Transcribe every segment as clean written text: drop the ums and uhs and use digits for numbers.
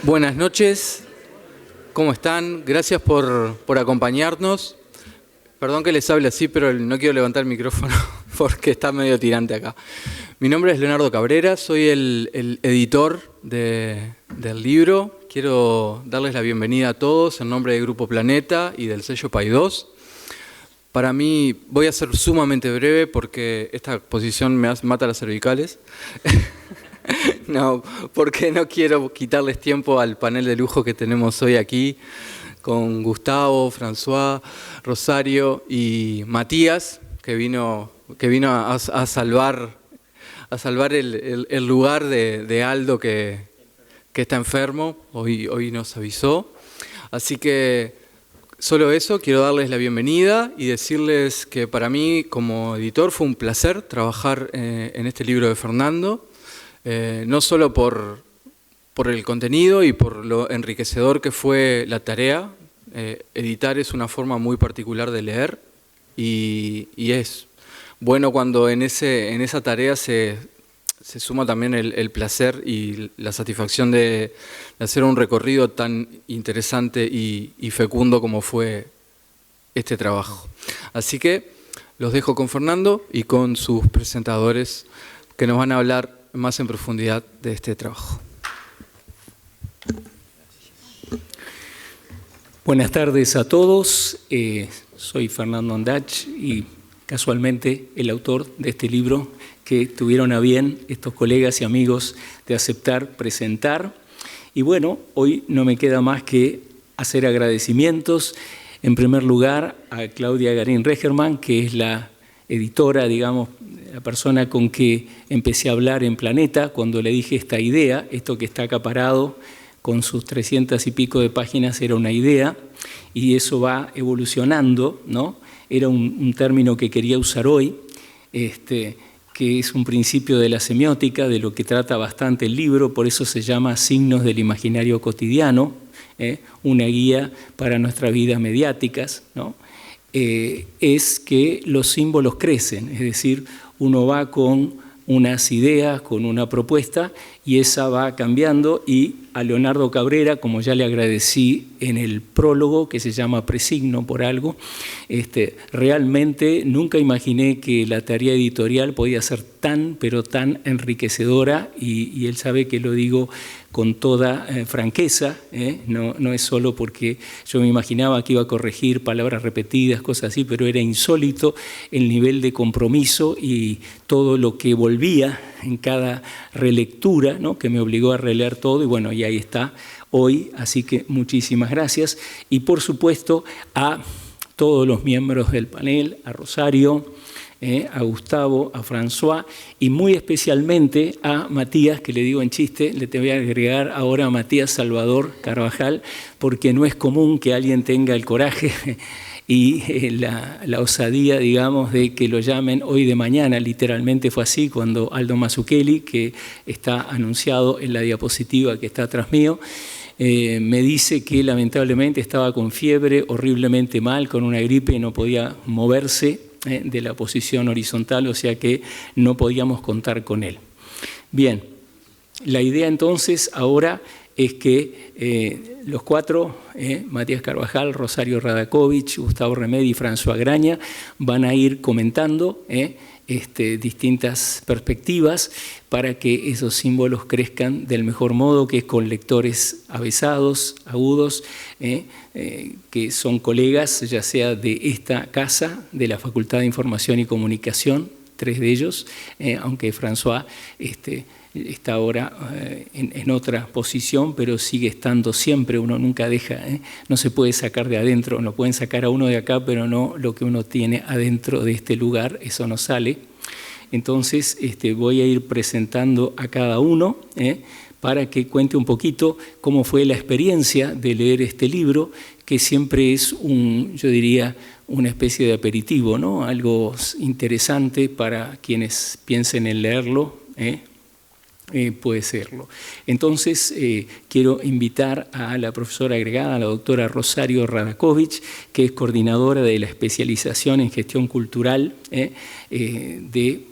Buenas noches, ¿cómo están? Gracias por acompañarnos. Perdón que les hable así, pero no quiero levantar el micrófono porque está medio tirante acá. Mi nombre es Leonardo Cabrera, soy el editor del libro. Quiero darles la bienvenida a todos en nombre del Grupo Planeta y del sello Paidós. Para mí, voy a ser sumamente breve porque esta exposición me mata las cervicales. No, porque no quiero quitarles tiempo al panel de lujo que tenemos hoy aquí con Gustavo, François, Rosario y Matías, que vino a salvar el lugar de Aldo que está enfermo, hoy nos avisó. Así que solo eso, quiero darles la bienvenida y decirles que para mí como editor fue un placer trabajar en este libro de Fernando. No solo por el contenido y por lo enriquecedor que fue la tarea. Editar es una forma muy particular de leer y es bueno cuando en esa tarea se suma también el placer y la satisfacción de hacer un recorrido tan interesante y fecundo como fue este trabajo. Así que los dejo con Fernando y con sus presentadores que nos van a hablar más en profundidad de este trabajo. Buenas tardes a todos. Soy Fernando Andach y casualmente el autor de este libro que tuvieron a bien estos colegas y amigos de aceptar presentar. Y bueno, hoy no me queda más que hacer agradecimientos. En primer lugar, a Claudia Garín Regerman, que es la editora, digamos, la persona con que empecé a hablar en Planeta cuando le dije esta idea, esto que está acaparado con sus 300 y pico de páginas era una idea y eso va evolucionando, ¿no? Era un término que quería usar hoy, que es un principio de la semiótica, de lo que trata bastante el libro, por eso se llama Signos del Imaginario Cotidiano, una guía para nuestras vidas mediáticas, ¿no? Es que los símbolos crecen, es decir, uno va con unas ideas, con una propuesta y esa va cambiando y a Leonardo Cabrera, como ya le agradecí en el prólogo que se llama Presigno por algo, realmente nunca imaginé que la tarea editorial podía ser tan, pero tan enriquecedora y él sabe que lo digo con toda franqueza, no es solo porque yo me imaginaba que iba a corregir palabras repetidas, cosas así, pero era insólito el nivel de compromiso y todo lo que volvía en cada relectura, ¿no? Que me obligó a releer todo y bueno, y ahí está hoy, así que muchísimas gracias. Y por supuesto a todos los miembros del panel, a Rosario, a Gustavo, a François y muy especialmente a Matías, que le digo en chiste, le te voy a agregar ahora a Matías Salvador Carvajal, porque no es común que alguien tenga el coraje y la osadía, digamos, de que lo llamen hoy de mañana. Literalmente fue así cuando Aldo Mazzucchelli, que está anunciado en la diapositiva que está atrás mío, me dice que lamentablemente estaba con fiebre, horriblemente mal, con una gripe y no podía moverse de la posición horizontal, o sea que no podíamos contar con él. Bien, la idea entonces ahora es que los cuatro, Matías Carvajal, Rosario Radakovich, Gustavo Remedi y François Graña, van a ir comentando distintas perspectivas para que esos símbolos crezcan del mejor modo, que es con lectores avesados, agudos, que son colegas, ya sea de esta casa, de la Facultad de Información y Comunicación, 3 de ellos, aunque François está ahora en otra posición, pero sigue estando siempre, uno nunca deja, no se puede sacar de adentro, no pueden sacar a uno de acá, pero no lo que uno tiene adentro de este lugar, eso no sale. Entonces voy a ir presentando a cada uno para que cuente un poquito cómo fue la experiencia de leer este libro, que siempre es yo diría, una especie de aperitivo, ¿no? Algo interesante para quienes piensen en leerlo, puede serlo. Entonces, quiero invitar a la profesora agregada, a la doctora Rosario Radakovich, que es coordinadora de la especialización en gestión cultural de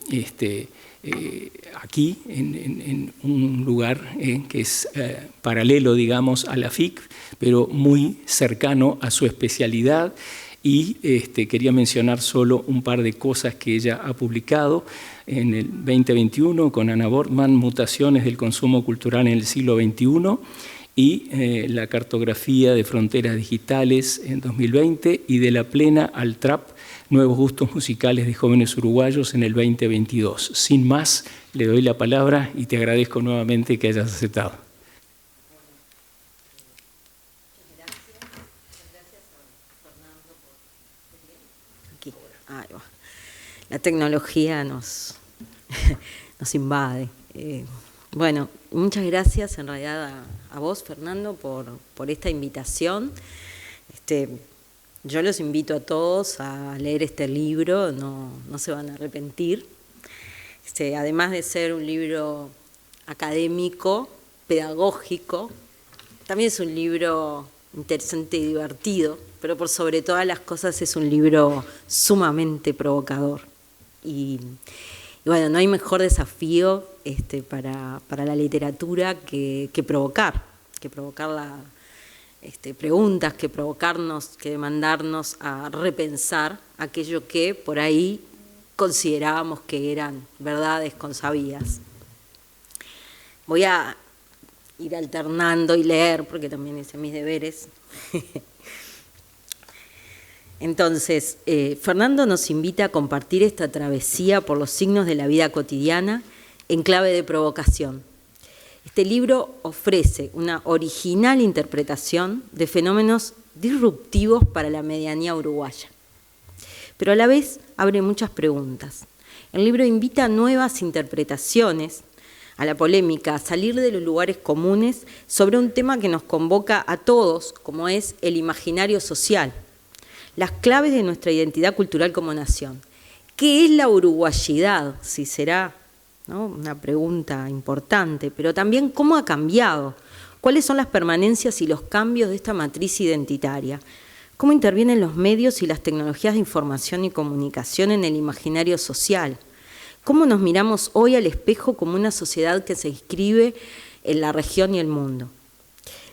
aquí, en un lugar que es paralelo, digamos, a la FIC, pero muy cercano a su especialidad. Y quería mencionar solo un par de cosas que ella ha publicado en el 2021 con Ana Bortman, Mutaciones del consumo cultural en el siglo XXI, y la cartografía de fronteras digitales en 2020 y de la plena al trap, nuevos gustos musicales de jóvenes uruguayos en el 2022. Sin más, le doy la palabra y te agradezco nuevamente que hayas aceptado. Aquí. Ahí va. La tecnología nos invade. Bueno, muchas gracias en realidad a vos, Fernando, por esta invitación. Yo los invito a todos a leer este libro, no se van a arrepentir. Además de ser un libro académico, pedagógico, también es un libro interesante y divertido, pero por sobre todas las cosas es un libro sumamente provocador. Y bueno, no hay mejor desafío para la literatura que provocar preguntas, que provocarnos, que demandarnos a repensar aquello que por ahí considerábamos que eran verdades consabidas. Voy a ir alternando y leer, porque también hice mis deberes. Entonces, Fernando nos invita a compartir esta travesía por los signos de la vida cotidiana en clave de provocación. Este libro ofrece una original interpretación de fenómenos disruptivos para la medianía uruguaya, pero a la vez abre muchas preguntas. El libro invita a nuevas interpretaciones, a la polémica, a salir de los lugares comunes sobre un tema que nos convoca a todos, como es el imaginario social, las claves de nuestra identidad cultural como nación. ¿Qué es la uruguayidad? Si será, ¿no?, una pregunta importante, pero también cómo ha cambiado, cuáles son las permanencias y los cambios de esta matriz identitaria, cómo intervienen los medios y las tecnologías de información y comunicación en el imaginario social, cómo nos miramos hoy al espejo como una sociedad que se inscribe en la región y el mundo.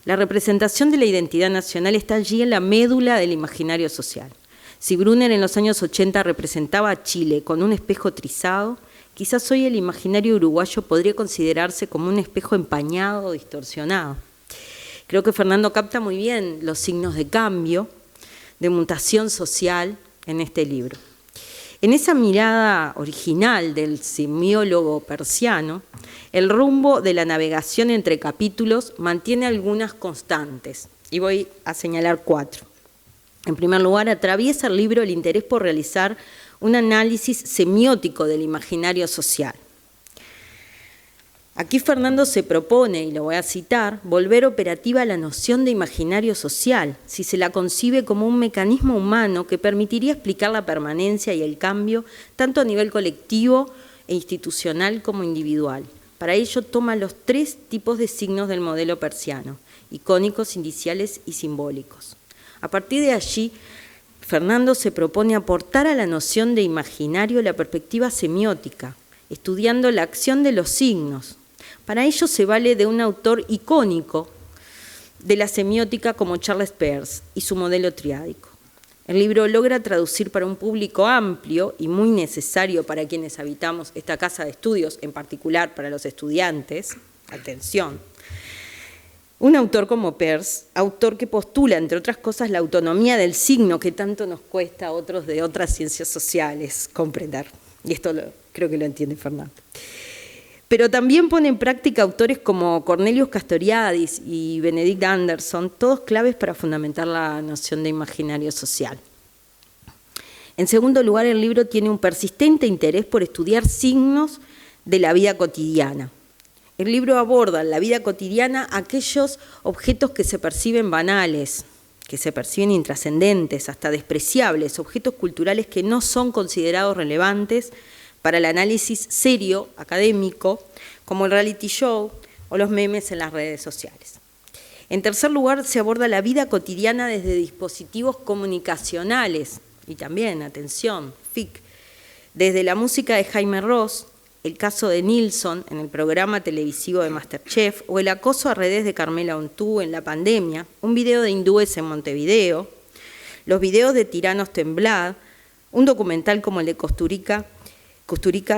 La representación de la identidad nacional está allí en la médula del imaginario social. Si Brunner en los años 80 representaba a Chile con un espejo trizado, quizás hoy el imaginario uruguayo podría considerarse como un espejo empañado o distorsionado. Creo que Fernando capta muy bien los signos de cambio, de mutación social en este libro. En esa mirada original del semiólogo persiano, el rumbo de la navegación entre capítulos mantiene algunas constantes, y voy a señalar 4. En primer lugar, atraviesa el libro el interés por realizar un análisis semiótico del imaginario social. Aquí Fernando se propone, y lo voy a citar, volver operativa la noción de imaginario social, si se la concibe como un mecanismo humano que permitiría explicar la permanencia y el cambio, tanto a nivel colectivo e institucional como individual. Para ello toma los 3 tipos de signos del modelo persiano, icónicos, indiciales y simbólicos. A partir de allí, Fernando se propone aportar a la noción de imaginario la perspectiva semiótica, estudiando la acción de los signos. Para ello se vale de un autor icónico de la semiótica como Charles Peirce y su modelo triádico. El libro logra traducir para un público amplio y muy necesario para quienes habitamos esta casa de estudios, en particular para los estudiantes, atención, un autor como Peirce, autor que postula, entre otras cosas, la autonomía del signo que tanto nos cuesta a otros de otras ciencias sociales comprender. Y esto creo que lo entiende Fernando. Pero también pone en práctica autores como Cornelius Castoriadis y Benedict Anderson, todos claves para fundamentar la noción de imaginario social. En segundo lugar, el libro tiene un persistente interés por estudiar signos de la vida cotidiana. El libro aborda en la vida cotidiana aquellos objetos que se perciben banales, que se perciben intrascendentes, hasta despreciables, objetos culturales que no son considerados relevantes para el análisis serio, académico, como el reality show o los memes en las redes sociales. En tercer lugar, se aborda la vida cotidiana desde dispositivos comunicacionales y también, atención, FIC, desde la música de Jaime Ross, el caso de Nilsson en el programa televisivo de MasterChef, o el acoso a redes de Carmela Ontú en la pandemia, un video de hindúes en Montevideo, los videos de Tiranos Temblad, un documental como el de Kusturica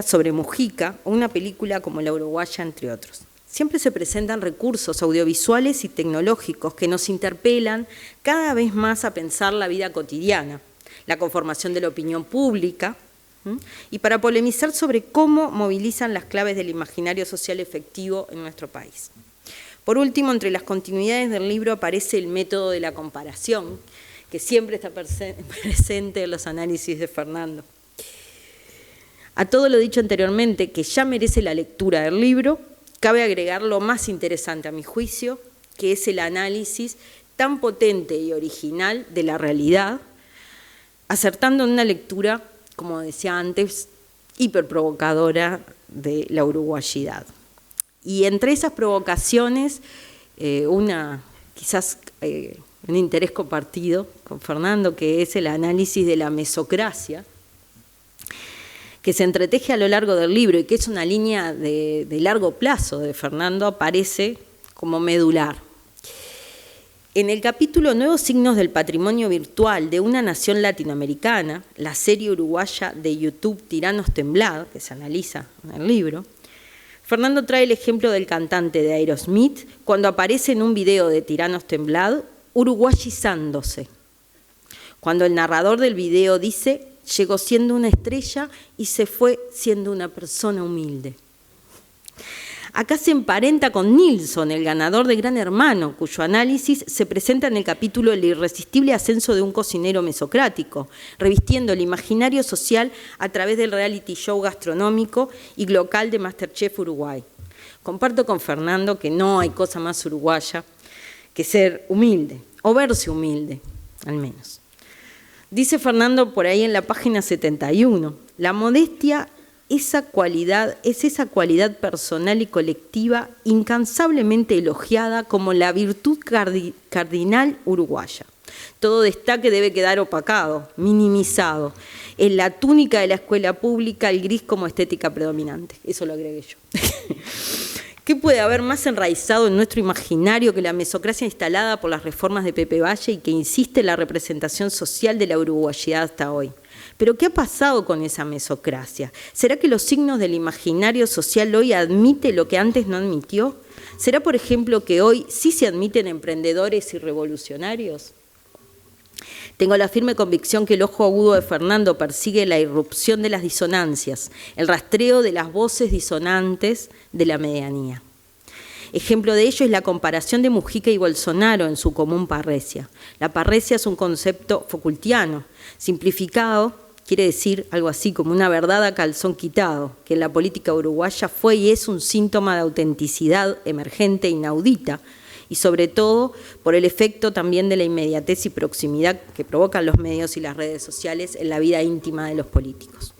sobre Mujica, o una película como La Uruguaya, entre otros. Siempre se presentan recursos audiovisuales y tecnológicos que nos interpelan cada vez más a pensar la vida cotidiana, la conformación de la opinión pública, y para polemizar sobre cómo movilizan las claves del imaginario social efectivo en nuestro país. Por último, entre las continuidades del libro aparece el método de la comparación, que siempre está presente en los análisis de Fernando. A todo lo dicho anteriormente, que ya merece la lectura del libro, cabe agregar lo más interesante a mi juicio, que es el análisis tan potente y original de la realidad, acertando en una lectura, como decía antes, hiperprovocadora de la uruguayidad. Y entre esas provocaciones, quizás un interés compartido con Fernando, que es el análisis de la mesocracia, que se entreteje a lo largo del libro y que es una línea de largo plazo de Fernando, aparece como medular. En el capítulo Nuevos signos del patrimonio virtual de una nación latinoamericana, la serie uruguaya de YouTube Tiranos Temblad, que se analiza en el libro, Fernando trae el ejemplo del cantante de Aerosmith cuando aparece en un video de Tiranos Temblad uruguayizándose. Cuando el narrador del video dice: llegó siendo una estrella y se fue siendo una persona humilde. Acá se emparenta con Nilsson, el ganador de Gran Hermano, cuyo análisis se presenta en el capítulo El irresistible ascenso de un cocinero mesocrático, revistiendo el imaginario social a través del reality show gastronómico y local de MasterChef Uruguay. Comparto con Fernando que no hay cosa más uruguaya que ser humilde, o verse humilde, al menos. Dice Fernando por ahí en la página 71, la modestia es esa cualidad personal y colectiva incansablemente elogiada como la virtud cardinal uruguaya. Todo destaque debe quedar opacado, minimizado. En la túnica de la escuela pública, el gris como estética predominante. Eso lo agregué yo. ¿Qué puede haber más enraizado en nuestro imaginario que la mesocracia instalada por las reformas de Pepe Valle y que insiste en la representación social de la uruguayidad hasta hoy? ¿Pero qué ha pasado con esa mesocracia? ¿Será que los signos del imaginario social hoy admite lo que antes no admitió? ¿Será, por ejemplo, que hoy sí se admiten emprendedores y revolucionarios? Tengo la firme convicción que el ojo agudo de Fernando persigue la irrupción de las disonancias, el rastreo de las voces disonantes de la medianía. Ejemplo de ello es la comparación de Mujica y Bolsonaro en su común parresia. La parresia es un concepto Foucaultiano, simplificado. Quiere decir algo así como una verdad a calzón quitado, que en la política uruguaya fue y es un síntoma de autenticidad emergente e inaudita, y sobre todo por el efecto también de la inmediatez y proximidad que provocan los medios y las redes sociales en la vida íntima de los políticos.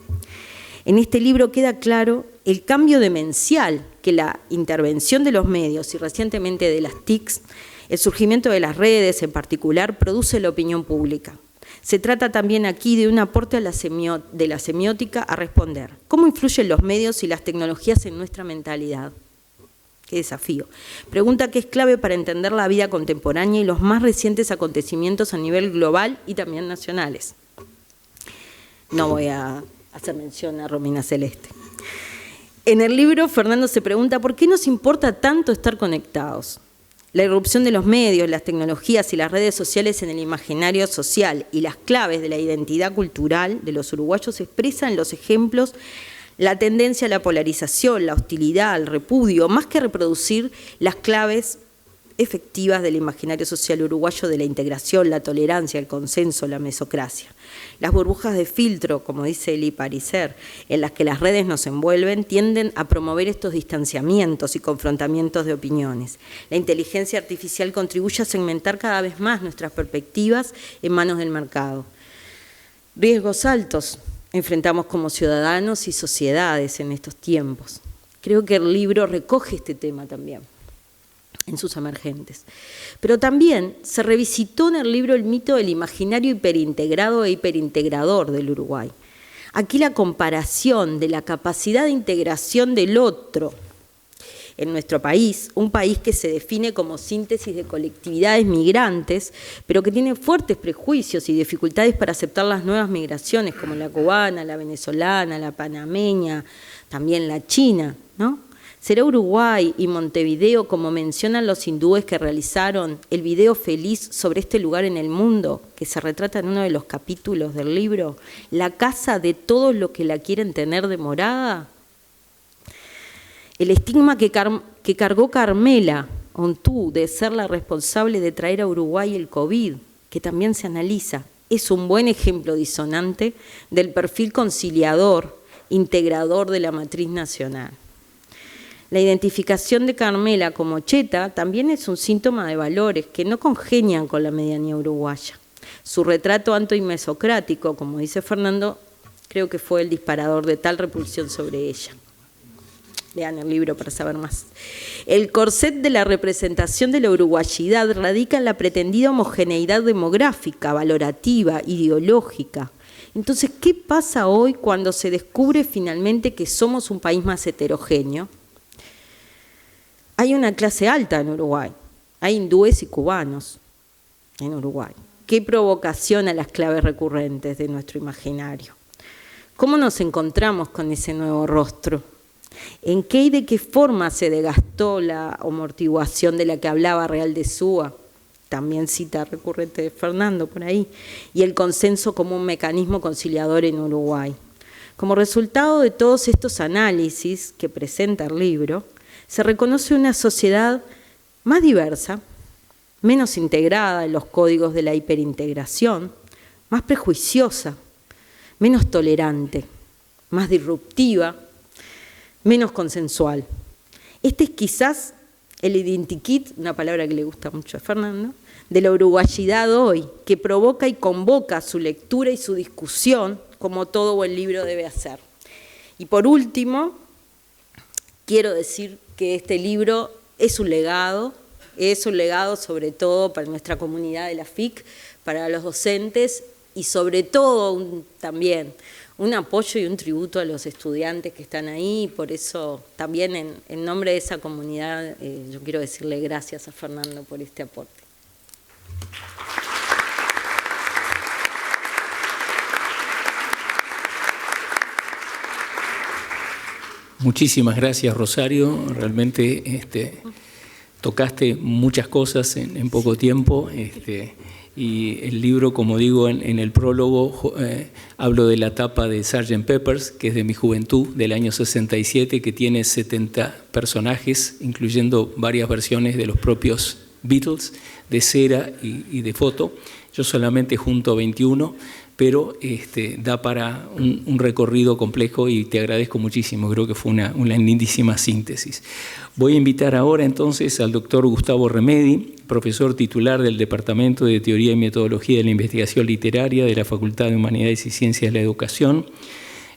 En este libro queda claro el cambio demencial que la intervención de los medios y recientemente de las TICs, el surgimiento de las redes en particular, produce en la opinión pública. Se trata también aquí de un aporte a de la semiótica a responder. ¿Cómo influyen los medios y las tecnologías en nuestra mentalidad? Qué desafío. Pregunta que es clave para entender la vida contemporánea y los más recientes acontecimientos a nivel global y también nacionales. No voy a hacer mención a Romina Celeste. En el libro, Fernando se pregunta ¿por qué nos importa tanto estar conectados? La irrupción de los medios, las tecnologías y las redes sociales en el imaginario social y las claves de la identidad cultural de los uruguayos expresan en los ejemplos la tendencia a la polarización, la hostilidad, al repudio, más que reproducir las claves efectivas del imaginario social uruguayo de la integración, la tolerancia, el consenso, la mesocracia. Las burbujas de filtro, como dice Elie Pariser, en las que las redes nos envuelven, tienden a promover estos distanciamientos y confrontamientos de opiniones. La inteligencia artificial contribuye a segmentar cada vez más nuestras perspectivas en manos del mercado. Riesgos altos enfrentamos como ciudadanos y sociedades en estos tiempos. Creo que el libro recoge este tema también en sus emergentes. Pero también se revisitó en el libro el mito del imaginario hiperintegrado e hiperintegrador del Uruguay. Aquí la comparación de la capacidad de integración del otro en nuestro país, un país que se define como síntesis de colectividades migrantes, pero que tiene fuertes prejuicios y dificultades para aceptar las nuevas migraciones, como la cubana, la venezolana, la panameña, también la china, ¿no? ¿Será Uruguay y Montevideo, como mencionan los hindúes que realizaron el video feliz sobre este lugar en el mundo, que se retrata en uno de los capítulos del libro, la casa de todos los que la quieren tener de morada? El estigma que cargó Carmela Ontú de ser la responsable de traer a Uruguay el COVID, que también se analiza, es un buen ejemplo disonante del perfil conciliador, integrador de la matriz nacional. La identificación de Carmela como cheta también es un síntoma de valores que no congenian con la medianía uruguaya. Su retrato anto-mesocrático, como dice Fernando, creo que fue el disparador de tal repulsión sobre ella. Lean el libro para saber más. El corset de la representación de la uruguayidad radica en la pretendida homogeneidad demográfica, valorativa, ideológica. Entonces, ¿qué pasa hoy cuando se descubre finalmente que somos un país más heterogéneo? Hay una clase alta en Uruguay, hay hindúes y cubanos en Uruguay. ¿Qué provocación a las claves recurrentes de nuestro imaginario? ¿Cómo nos encontramos con ese nuevo rostro? ¿En qué y de qué forma se desgastó la amortiguación de la que hablaba Real de Súa? También cita recurrente de Fernando por ahí. Y el consenso como un mecanismo conciliador en Uruguay. Como resultado de todos estos análisis que presenta el libro, se reconoce una sociedad más diversa, menos integrada en los códigos de la hiperintegración, más prejuiciosa, menos tolerante, más disruptiva, menos consensual. Este es quizás el identikit, una palabra que le gusta mucho a Fernando, de la uruguayidad hoy, que provoca y convoca su lectura y su discusión, como todo buen libro debe hacer. Y por último, quiero decir que este libro es un legado sobre todo para nuestra comunidad de la FIC, para los docentes y sobre todo también un apoyo y un tributo a los estudiantes que están ahí, y por eso también en nombre de esa comunidad yo quiero decirle gracias a Fernando por este aporte. Muchísimas gracias, Rosario. Realmente tocaste muchas cosas en poco tiempo. Y el libro, como digo en el prólogo, hablo de la etapa de Sgt. Pepper's, que es de mi juventud, del año 67, que tiene 70 personajes, incluyendo varias versiones de los propios Beatles, de cera y de foto. Yo solamente junto 21, pero da para un recorrido complejo y te agradezco muchísimo, creo que fue una lindísima síntesis. Voy a invitar ahora entonces al doctor Gustavo Remedi, profesor titular del Departamento de Teoría y Metodología de la Investigación Literaria de la Facultad de Humanidades y Ciencias de la Educación.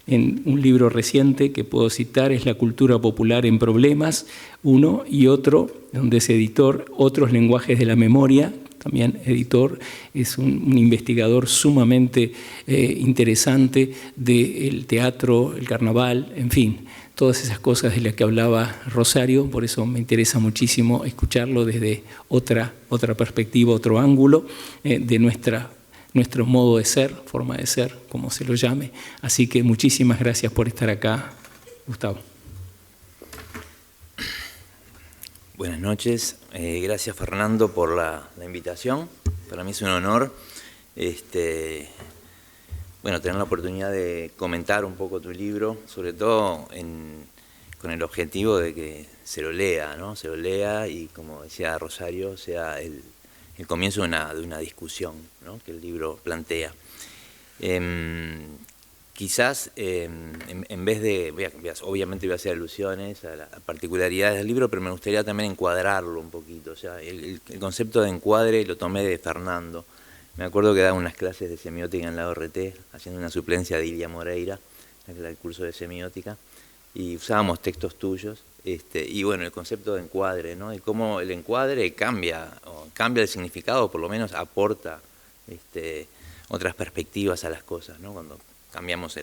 En un libro reciente que puedo citar es La cultura popular en problemas, uno y otro, donde es editor, Otros lenguajes de la memoria, también editor, es un investigador sumamente interesante del teatro, el carnaval, en fin, todas esas cosas de las que hablaba Rosario, por eso me interesa muchísimo escucharlo desde otra perspectiva, otro ángulo de nuestro modo de ser, forma de ser, como se lo llame. Así que muchísimas gracias por estar acá, Gustavo. Buenas noches, gracias Fernando por la invitación, para mí es un honor tener la oportunidad de comentar un poco tu libro, sobre todo con el objetivo de que se lo lea, ¿no? Se lo lea y, como decía Rosario, sea el comienzo de una discusión, ¿no? Que el libro plantea. Quizás, en vez de, obviamente voy a hacer alusiones a las particularidades del libro, pero me gustaría también encuadrarlo un poquito. O sea, el concepto de encuadre lo tomé de Fernando. Me acuerdo que daba unas clases de semiótica en la ORT, haciendo una suplencia de Ilia Moreira, que era el curso de semiótica, y usábamos textos tuyos. Y bueno, el concepto de encuadre, ¿no? Y cómo el encuadre cambia el significado, o por lo menos aporta otras perspectivas a las cosas, ¿no? Cuando cambiamos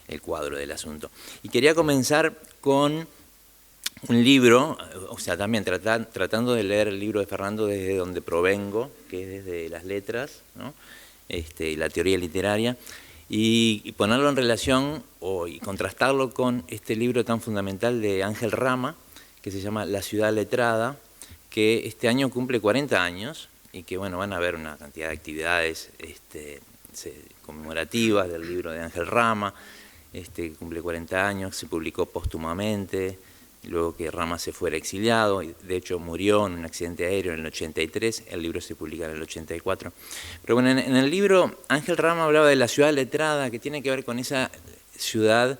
el cuadro del asunto. Y quería comenzar con un libro, o sea, también tratando de leer el libro de Fernando desde donde provengo, que es desde las letras, ¿no? La teoría literaria, y ponerlo en relación y contrastarlo con este libro tan fundamental de Ángel Rama, que se llama La ciudad letrada, que este año cumple 40 años y que, bueno, van a haber una cantidad de actividades conmemorativas del libro de Ángel Rama. Cumple 40 años, se publicó póstumamente, luego que Rama se fuera exiliado, y de hecho murió en un accidente aéreo en el 83, el libro se publica en el 84. Pero bueno, en el libro Ángel Rama hablaba de la ciudad letrada, que tiene que ver con esa ciudad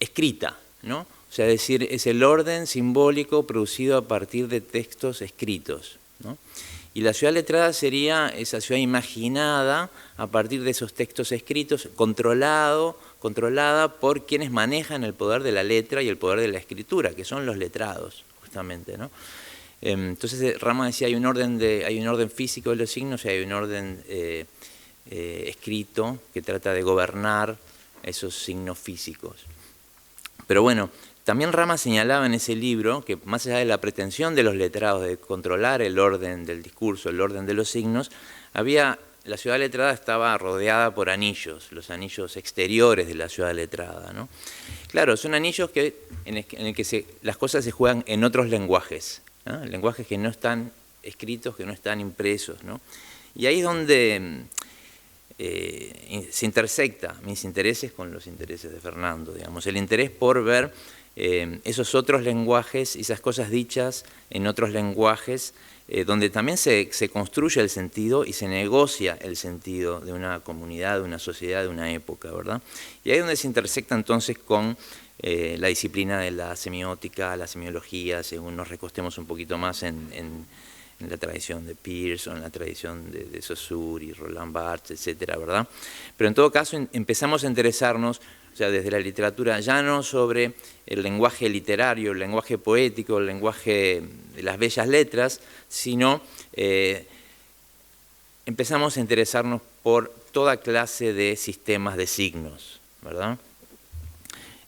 escrita, ¿no? O sea, es decir, es el orden simbólico producido a partir de textos escritos, ¿no? Y la ciudad letrada sería esa ciudad imaginada a partir de esos textos escritos, controlada por quienes manejan el poder de la letra y el poder de la escritura, que son los letrados, justamente, ¿no? Entonces Rama decía, hay un orden físico de los signos y hay un orden escrito que trata de gobernar esos signos físicos. Pero bueno, también Rama señalaba en ese libro que más allá de la pretensión de los letrados de controlar el orden del discurso, el orden de los signos, la ciudad letrada estaba rodeada por anillos, los anillos exteriores de la ciudad letrada, ¿no? Claro, son anillos en el que las cosas se juegan en otros lenguajes, ¿no? Lenguajes que no están escritos, que no están impresos, ¿no? Y ahí es donde se intersecta mis intereses con los intereses de Fernando, digamos, el interés por ver esos otros lenguajes, esas cosas dichas en otros lenguajes, donde también se construye el sentido y se negocia el sentido de una comunidad, de una sociedad, de una época, ¿verdad? Y ahí es donde se intersecta entonces con la disciplina de la semiótica, la semiología, según nos recostemos un poquito más en la tradición de Peirce, en la tradición de Saussure y Roland Barthes, etcétera, ¿verdad? Pero en todo caso empezamos a interesarnos, o sea, desde la literatura, ya no sobre el lenguaje literario, el lenguaje poético, el lenguaje de las bellas letras, sino empezamos a interesarnos por toda clase de sistemas de signos, ¿verdad?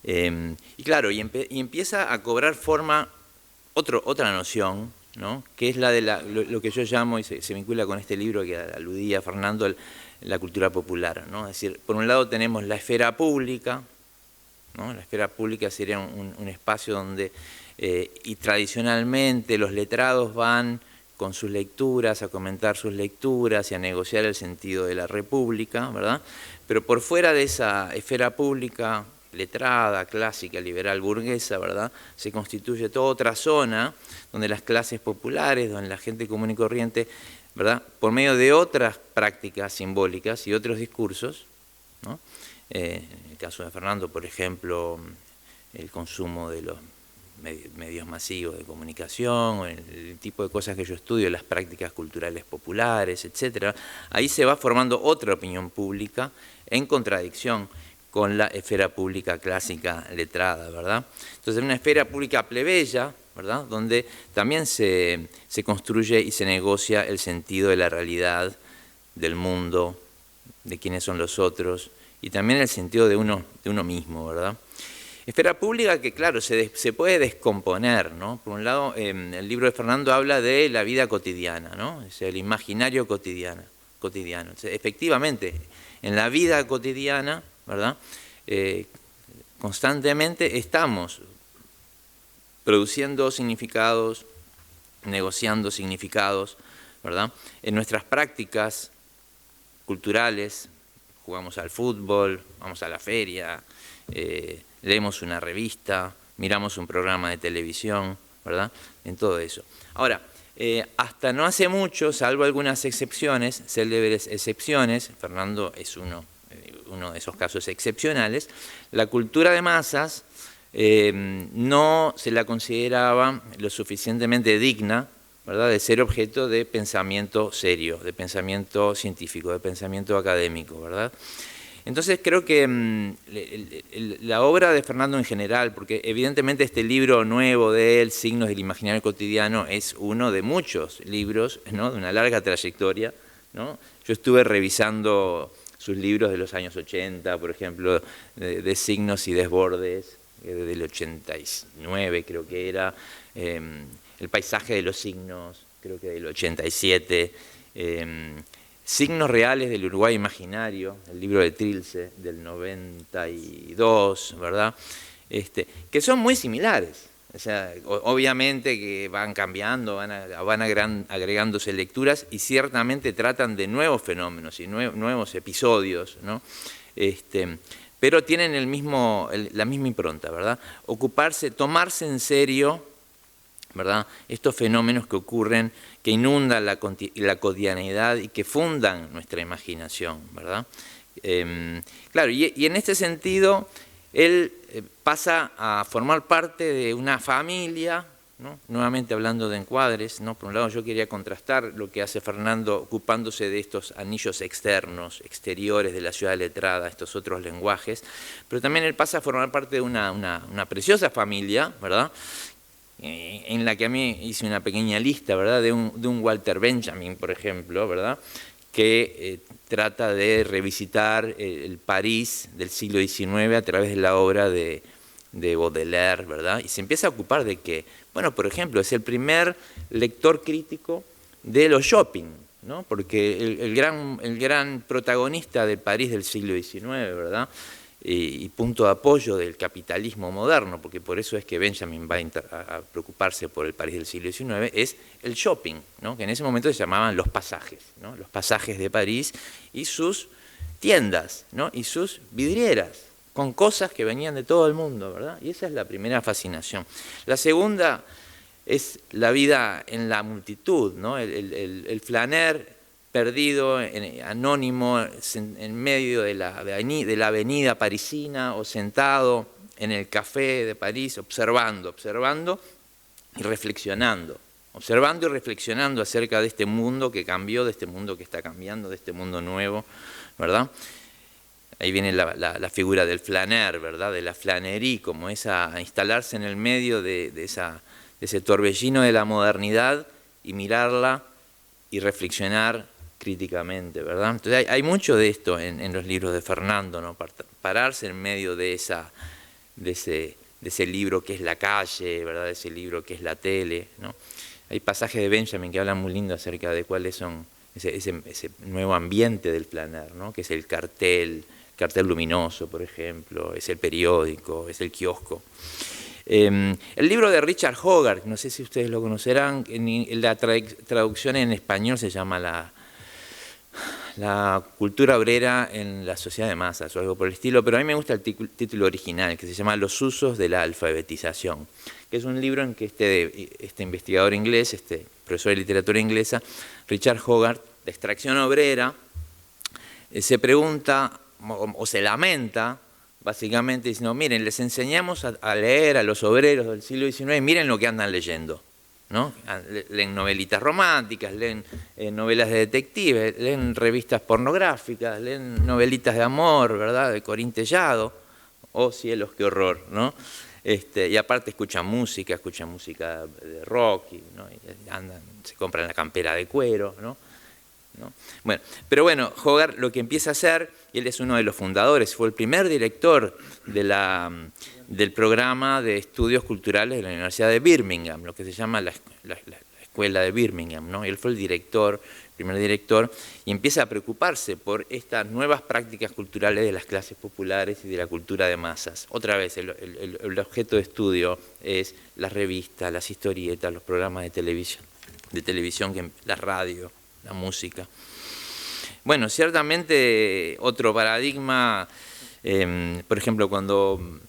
Y claro, y empieza a cobrar forma otra noción, ¿no? Que es la de lo que yo llamo, y se vincula con este libro que aludía Fernando, la cultura popular, ¿no? Es decir, por un lado tenemos la esfera pública, ¿no? La esfera pública sería un espacio donde, y tradicionalmente los letrados van con sus lecturas, a comentar sus lecturas y a negociar el sentido de la república, ¿verdad? Pero por fuera de esa esfera pública, letrada, clásica, liberal, burguesa, ¿verdad? Se constituye toda otra zona donde las clases populares, donde la gente común y corriente, ¿verdad? Por medio de otras prácticas simbólicas y otros discursos, ¿no? En el caso de Fernando, por ejemplo, el consumo de los medios masivos de comunicación, el tipo de cosas que yo estudio, las prácticas culturales populares, etc. Ahí se va formando otra opinión pública en contradicción con la esfera pública clásica letrada, ¿verdad? Entonces, una esfera pública plebeya, ¿verdad? Donde también se construye y se negocia el sentido de la realidad, del mundo, de quiénes son los otros, y también el sentido de uno mismo, ¿verdad? Esfera pública que, claro, se puede descomponer, ¿no? Por un lado, el libro de Fernando habla de la vida cotidiana, ¿no? Es el imaginario cotidiano. O sea, efectivamente, en la vida cotidiana, ¿verdad? Constantemente estamos produciendo significados, negociando significados, ¿verdad? En nuestras prácticas culturales, jugamos al fútbol, vamos a la feria, leemos una revista, miramos un programa de televisión, ¿verdad? En todo eso. Ahora, hasta no hace mucho, salvo algunas excepciones, célebres excepciones, Fernando es uno de esos casos excepcionales, la cultura de masas no se la consideraba lo suficientemente digna, ¿verdad?, de ser objeto de pensamiento serio, de pensamiento científico, de pensamiento académico, ¿verdad? Entonces creo que la obra de Fernando en general, porque evidentemente este libro nuevo de él, Signos del Imaginario Cotidiano, es uno de muchos libros, ¿no?, de una larga trayectoria, ¿no? Yo estuve revisando sus libros de los años 80, por ejemplo, de signos y desbordes, del 89 creo que era, El paisaje de los signos, creo que del 87, Signos reales del Uruguay imaginario, el libro de Trilce del 92, ¿verdad? Que son muy similares. O sea, obviamente que van cambiando, van agregándose lecturas y ciertamente tratan de nuevos fenómenos y nuevos episodios, ¿no? Pero tienen la misma impronta, ¿verdad? Tomarse en serio, ¿verdad?, estos fenómenos que ocurren, que inundan la cotidianidad y que fundan nuestra imaginación, ¿verdad? Claro, y en este sentido, él pasa a formar parte de una familia, ¿no? Nuevamente hablando de encuadres, ¿no? Por un lado yo quería contrastar lo que hace Fernando ocupándose de estos anillos exteriores de la ciudad letrada, estos otros lenguajes, pero también él pasa a formar parte de una preciosa familia, ¿verdad?, en la que a mí hice una pequeña lista, ¿verdad?, de un Walter Benjamin, por ejemplo, ¿verdad?, que trata de revisitar el París del siglo XIX a través de la obra de Baudelaire, ¿verdad? Y se empieza a ocupar de que, bueno, por ejemplo, es el primer lector crítico de los shopping, ¿no? Porque el gran protagonista del París del siglo XIX, ¿verdad?, y punto de apoyo del capitalismo moderno, porque por eso es que Benjamin va a preocuparse por el París del siglo XIX, es el shopping, ¿no?, que en ese momento se llamaban los pasajes, ¿no?, los pasajes de París y sus tiendas, ¿no?, y sus vidrieras, con cosas que venían de todo el mundo, ¿verdad? Y esa es la primera fascinación. La segunda es la vida en la multitud, ¿no?, el flaner perdido, anónimo, en medio de la avenida parisina o sentado en el café de París, observando y reflexionando. Observando y reflexionando acerca de este mundo que cambió, de este mundo que está cambiando, de este mundo nuevo, ¿verdad? Ahí viene la figura del flaner, ¿verdad?, de la flanerie, como a instalarse en el medio de ese torbellino de la modernidad y mirarla y reflexionar críticamente, ¿verdad? Entonces hay mucho de esto en los libros de Fernando, ¿no? Pararse en medio de ese libro que es la calle, ¿verdad?, de ese libro que es la tele, ¿no? Hay pasajes de Benjamin que hablan muy lindo acerca de cuáles son ese nuevo ambiente del flaner, ¿no?, que es el cartel luminoso, por ejemplo, es el periódico, es el kiosco. El libro de Richard Hogarth, no sé si ustedes lo conocerán, la traducción en español se llama la cultura obrera en la sociedad de masas o algo por el estilo, pero a mí me gusta el título original, que se llama Los usos de la alfabetización, que es un libro en que este investigador inglés, profesor de literatura inglesa, Richard Hogarth, de extracción obrera, se pregunta o se lamenta, básicamente diciendo, miren, les enseñamos a leer a los obreros del siglo XIX, miren lo que andan leyendo, ¿no? Leen novelitas románticas, leen novelas de detectives, leen revistas pornográficas, leen novelitas de amor, ¿verdad?, de Corín Tellado, oh cielos, qué horror, ¿no? Y aparte escuchan música de rock, ¿no?, y se compran la campera de cuero, ¿no? Bueno, pero bueno, Hogarth lo que empieza a hacer, y él es uno de los fundadores, fue el primer director del programa de estudios culturales de la Universidad de Birmingham, lo que se llama la Escuela de Birmingham, ¿no? Él fue el primer director, y empieza a preocuparse por estas nuevas prácticas culturales de las clases populares y de la cultura de masas. Otra vez, el objeto de estudio es las revistas, las historietas, los programas de televisión, la radio, la música. Bueno, ciertamente otro paradigma, por ejemplo, cuando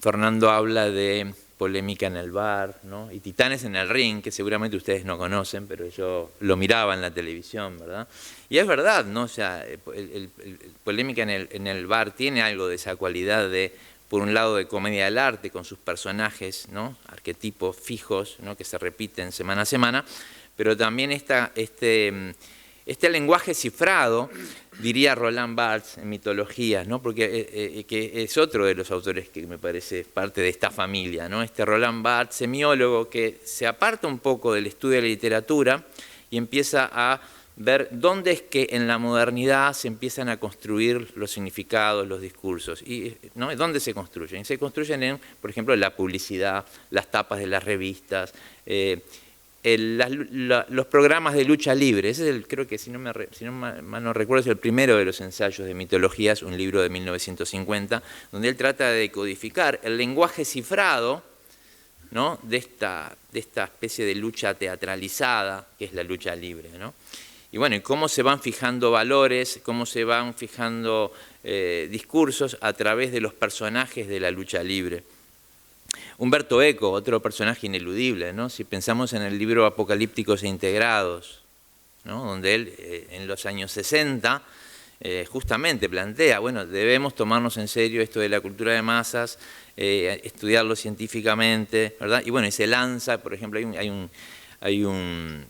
Fernando habla de polémica en el bar, ¿no?, y Titanes en el ring, que seguramente ustedes no conocen, pero yo lo miraba en la televisión, ¿verdad? Y es verdad, ¿no? O sea, el polémica en el bar tiene algo de esa cualidad de, por un lado, de comedia del arte, con sus personajes, ¿no?, arquetipos fijos, ¿no?, que se repiten semana a semana, pero también este lenguaje cifrado, diría Roland Barthes en Mitologías, ¿no?, porque que es otro de los autores que me parece parte de esta familia, ¿no?, Roland Barthes, semiólogo, que se aparta un poco del estudio de la literatura y empieza a ver dónde es que en la modernidad se empiezan a construir los significados, los discursos, y ¿no? ¿Dónde se construyen? Se construyen en, por ejemplo, la publicidad, las tapas de las revistas, los programas de lucha libre. Ese es creo que si no mal no recuerdo, es el primero de los ensayos de mitologías, un libro de 1950, donde él trata de decodificar el lenguaje cifrado, ¿no? de esta especie de lucha teatralizada que es la lucha libre, ¿no? Y bueno, y cómo se van fijando valores, cómo se van fijando discursos a través de los personajes de la lucha libre. Humberto Eco, otro personaje ineludible, ¿no? Si pensamos en el libro Apocalípticos e Integrados, ¿no? Donde él en los años 60 justamente plantea, bueno, debemos tomarnos en serio esto de la cultura de masas, estudiarlo científicamente, ¿verdad? Y bueno, y se lanza, por ejemplo, hay un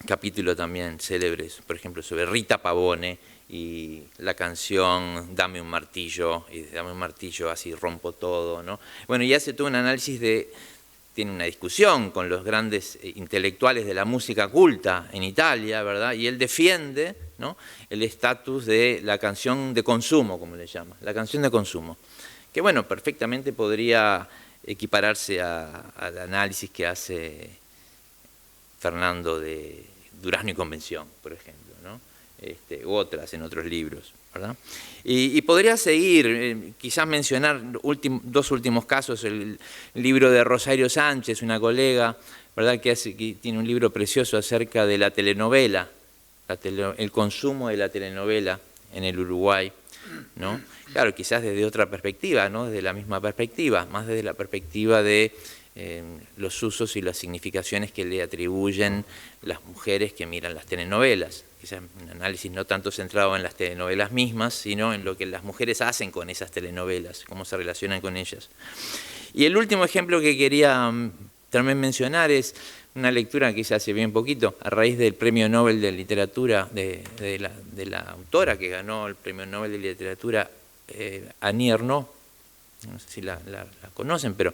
capítulo también célebre, por ejemplo, sobre Rita Pavone y la canción Dame un martillo, y dame un martillo así rompo todo, ¿no? Bueno, y hace todo un análisis tiene una discusión con los grandes intelectuales de la música culta en Italia, ¿verdad? Y él defiende, ¿no? El estatus de la canción de consumo, como le llama, la canción de consumo, que bueno, perfectamente podría equipararse al análisis que hace Fernando de Durazno y Convención, por ejemplo, ¿no? U otras en otros libros, ¿verdad? Y podría seguir, quizás mencionar dos últimos casos, el libro de Rosario Sánchez, una colega, ¿verdad? Que tiene un libro precioso acerca de la telenovela, el consumo de la telenovela en el Uruguay, ¿no? Claro, quizás desde otra perspectiva, no desde la misma perspectiva, más desde la perspectiva de los usos y las significaciones que le atribuyen las mujeres que miran las telenovelas. Quizás un análisis no tanto centrado en las telenovelas mismas, sino en lo que las mujeres hacen con esas telenovelas, cómo se relacionan con ellas. Y el último ejemplo que quería también mencionar es una lectura que hice hace bien poquito, a raíz del Premio Nobel de Literatura de la autora que ganó el Premio Nobel de Literatura, Annie Ernaux. No sé si la conocen, pero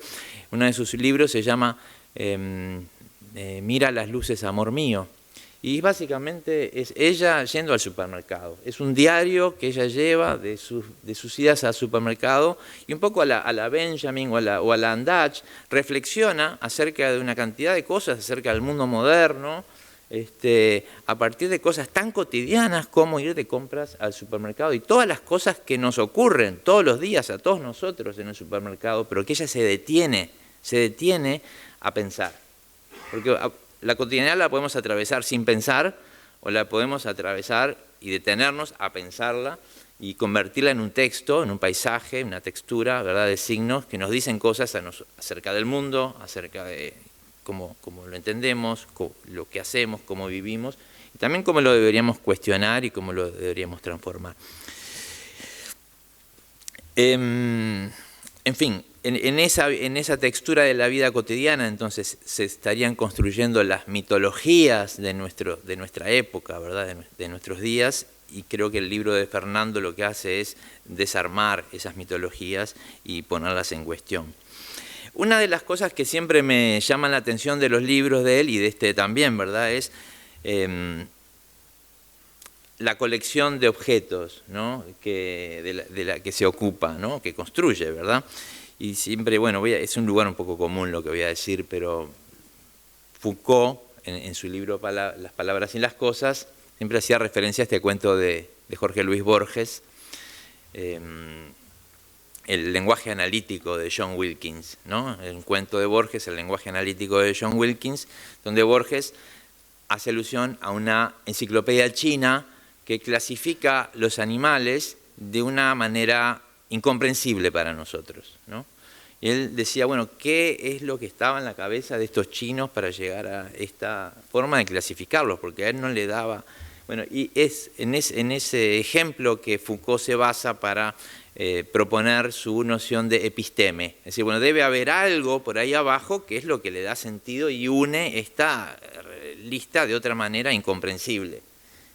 uno de sus libros se llama Mira las luces, amor mío. Y básicamente es ella yendo al supermercado. Es un diario que ella lleva de sus idas al supermercado y un poco a la Benjamin o a la Andach reflexiona acerca de una cantidad de cosas, acerca del mundo moderno, a partir de cosas tan cotidianas como ir de compras al supermercado y todas las cosas que nos ocurren todos los días a todos nosotros en el supermercado, pero que ella se detiene a pensar. Porque la cotidianidad la podemos atravesar sin pensar o la podemos atravesar y detenernos a pensarla y convertirla en un texto, en un paisaje, una textura, ¿verdad?, de signos que nos dicen cosas acerca del mundo, acerca de cómo lo entendemos, lo que hacemos, cómo vivimos, y también cómo lo deberíamos cuestionar y cómo lo deberíamos transformar. En fin, en esa textura de la vida cotidiana, entonces, se estarían construyendo las mitologías de nuestra época, ¿verdad?, de nuestros días, y creo que el libro de Fernando lo que hace es desarmar esas mitologías y ponerlas en cuestión. Una de las cosas que siempre me llaman la atención de los libros de él, y de este también, ¿verdad?, es la colección de objetos, ¿no?, de la que se ocupa, ¿no?, que construye, ¿verdad? Y siempre, bueno, es un lugar un poco común lo que voy a decir, pero Foucault, en su libro Las palabras y las cosas, siempre hacía referencia a este cuento de Jorge Luis Borges, el lenguaje analítico de John Wilkins, ¿no? El cuento de Borges, el lenguaje analítico de John Wilkins, donde Borges hace alusión a una enciclopedia china que clasifica los animales de una manera incomprensible para nosotros, ¿no? Y él decía, bueno, ¿qué es lo que estaba en la cabeza de estos chinos para llegar a esta forma de clasificarlos? Porque a él no le daba... Bueno, y es en ese ejemplo que Foucault se basa para proponer su noción de episteme. Es decir, bueno, debe haber algo por ahí abajo que es lo que le da sentido y une esta lista de otra manera incomprensible.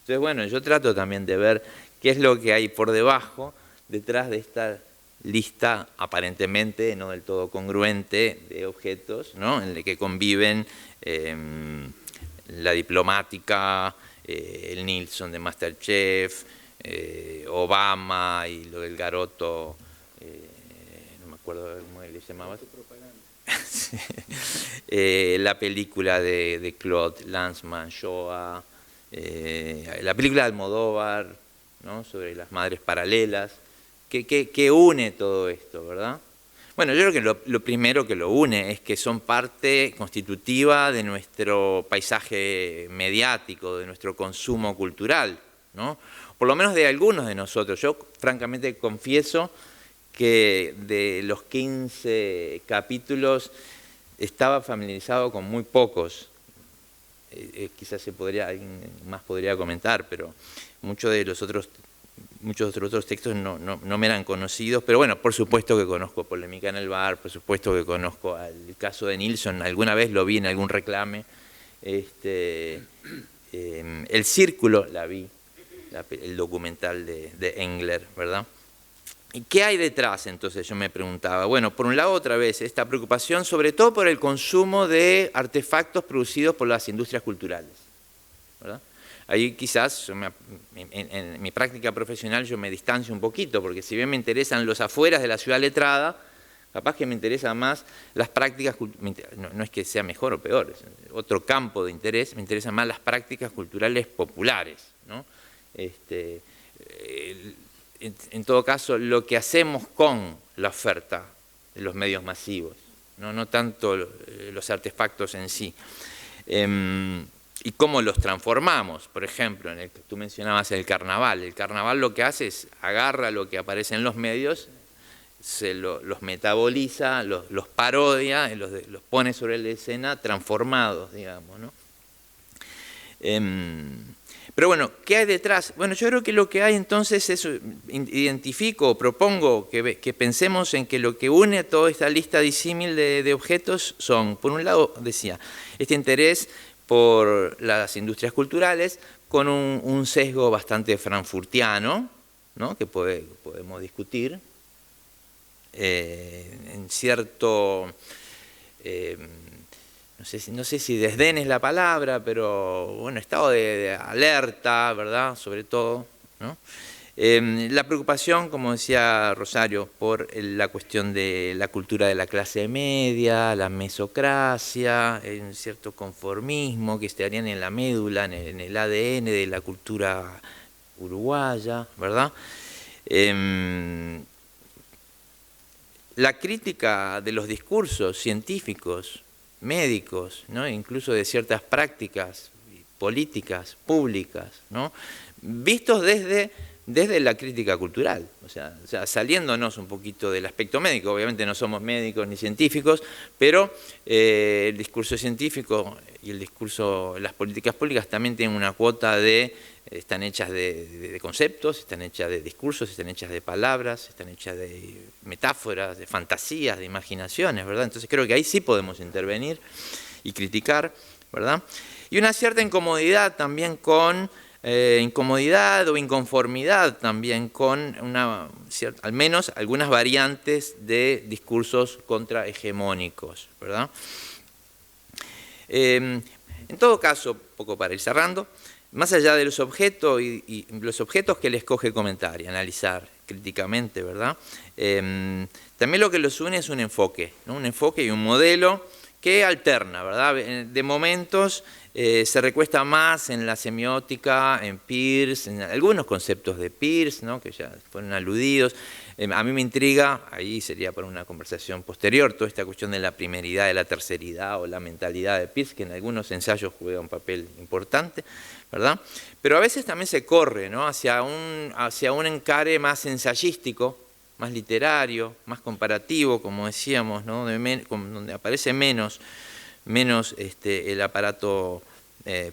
Entonces, bueno, yo trato también de ver qué es lo que hay por debajo, detrás de esta lista aparentemente no del todo congruente de objetos, ¿no?, en el que conviven la diplomática, el Nilsson de MasterChef, Obama y lo del garoto, no me acuerdo cómo le llamaba. Sí. La película de Claude Lanzmann, Shoah, la película de Almodóvar, ¿no? Sobre las madres paralelas, que une todo esto, ¿verdad? Bueno, yo creo que lo primero que lo une es que son parte constitutiva de nuestro paisaje mediático, de nuestro consumo cultural, ¿no? Por lo menos de algunos de nosotros. Yo francamente confieso que de los 15 capítulos estaba familiarizado con muy pocos. Quizás alguien más podría comentar, pero muchos de los otros textos no me eran conocidos, pero bueno, por supuesto que conozco Polémica en el bar, por supuesto que conozco el caso de Nilsson, alguna vez lo vi en algún reclame. El Círculo la vi, el documental de Engler, ¿verdad? ¿Y qué hay detrás? Entonces yo me preguntaba. Bueno, por un lado, otra vez, esta preocupación sobre todo por el consumo de artefactos producidos por las industrias culturales, ¿verdad? Ahí quizás, en mi práctica profesional, yo me distancio un poquito, porque si bien me interesan los afueras de la ciudad letrada, capaz que me interesan más las prácticas, no es que sea mejor o peor, es otro campo de interés, me interesan más las prácticas culturales populares, ¿no? En todo caso, lo que hacemos con la oferta de los medios masivos, no tanto los artefactos en sí. Y cómo los transformamos, por ejemplo, en el que tú mencionabas el carnaval. El carnaval lo que hace es agarra lo que aparece en los medios, los metaboliza, los parodia, los pone sobre la escena transformados, digamos, ¿no? Pero bueno, ¿qué hay detrás? Bueno, yo creo que lo que hay entonces es, identifico, propongo que pensemos en que lo que une a toda esta lista disímil de objetos son, por un lado, decía, este interés por las industrias culturales con un sesgo bastante frankfurtiano, ¿no? Que podemos discutir, en cierto... no sé si desdén es la palabra, pero bueno, estado de alerta, ¿verdad? Sobre todo, ¿no? La preocupación, como decía Rosario, por la cuestión de la cultura de la clase media, la mesocracia, un cierto conformismo que estarían en la médula, en el ADN de la cultura uruguaya, ¿verdad? La crítica de los discursos científicos, médicos, ¿no? Incluso de ciertas prácticas políticas, públicas, ¿no? Vistos desde la crítica cultural, o sea, saliéndonos un poquito del aspecto médico. Obviamente no somos médicos ni científicos, pero el discurso científico y el discurso, las políticas públicas también tienen una cuota están hechas de conceptos, están hechas de discursos, están hechas de palabras, están hechas de metáforas, de fantasías, de imaginaciones, ¿verdad? Entonces creo que ahí sí podemos intervenir y criticar, ¿verdad? Y una cierta incomodidad también con... incomodidad o inconformidad también con al menos algunas variantes de discursos contrahegemónicos, ¿verdad? En todo caso, un poco para ir cerrando, más allá de los objetos y los objetos que les coge comentar y analizar críticamente, ¿verdad? También lo que los une es un enfoque, ¿no? Un enfoque y un modelo que alterna, ¿verdad? De momentos se recuesta más en la semiótica, en Peirce, en algunos conceptos de Peirce, ¿no? Que ya fueron aludidos. A mí me intriga, ahí sería para una conversación posterior, toda esta cuestión de la primeridad, de la terceridad o la mentalidad de Peirce, que en algunos ensayos juega un papel importante, ¿verdad? Pero a veces también se corre, ¿no? hacia un encare más ensayístico, más literario, más comparativo, como decíamos, ¿no? Donde aparece menos el aparato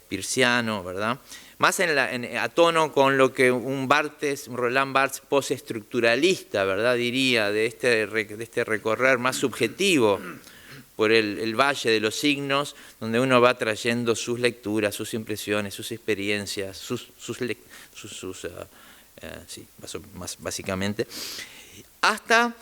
peirciano, ¿verdad? Más a tono con lo que un Roland Barthes postestructuralista, ¿verdad? Diría, de este recorrer más subjetivo por el valle de los signos, donde uno va trayendo sus lecturas, sus impresiones, sus experiencias, sí, básicamente, hasta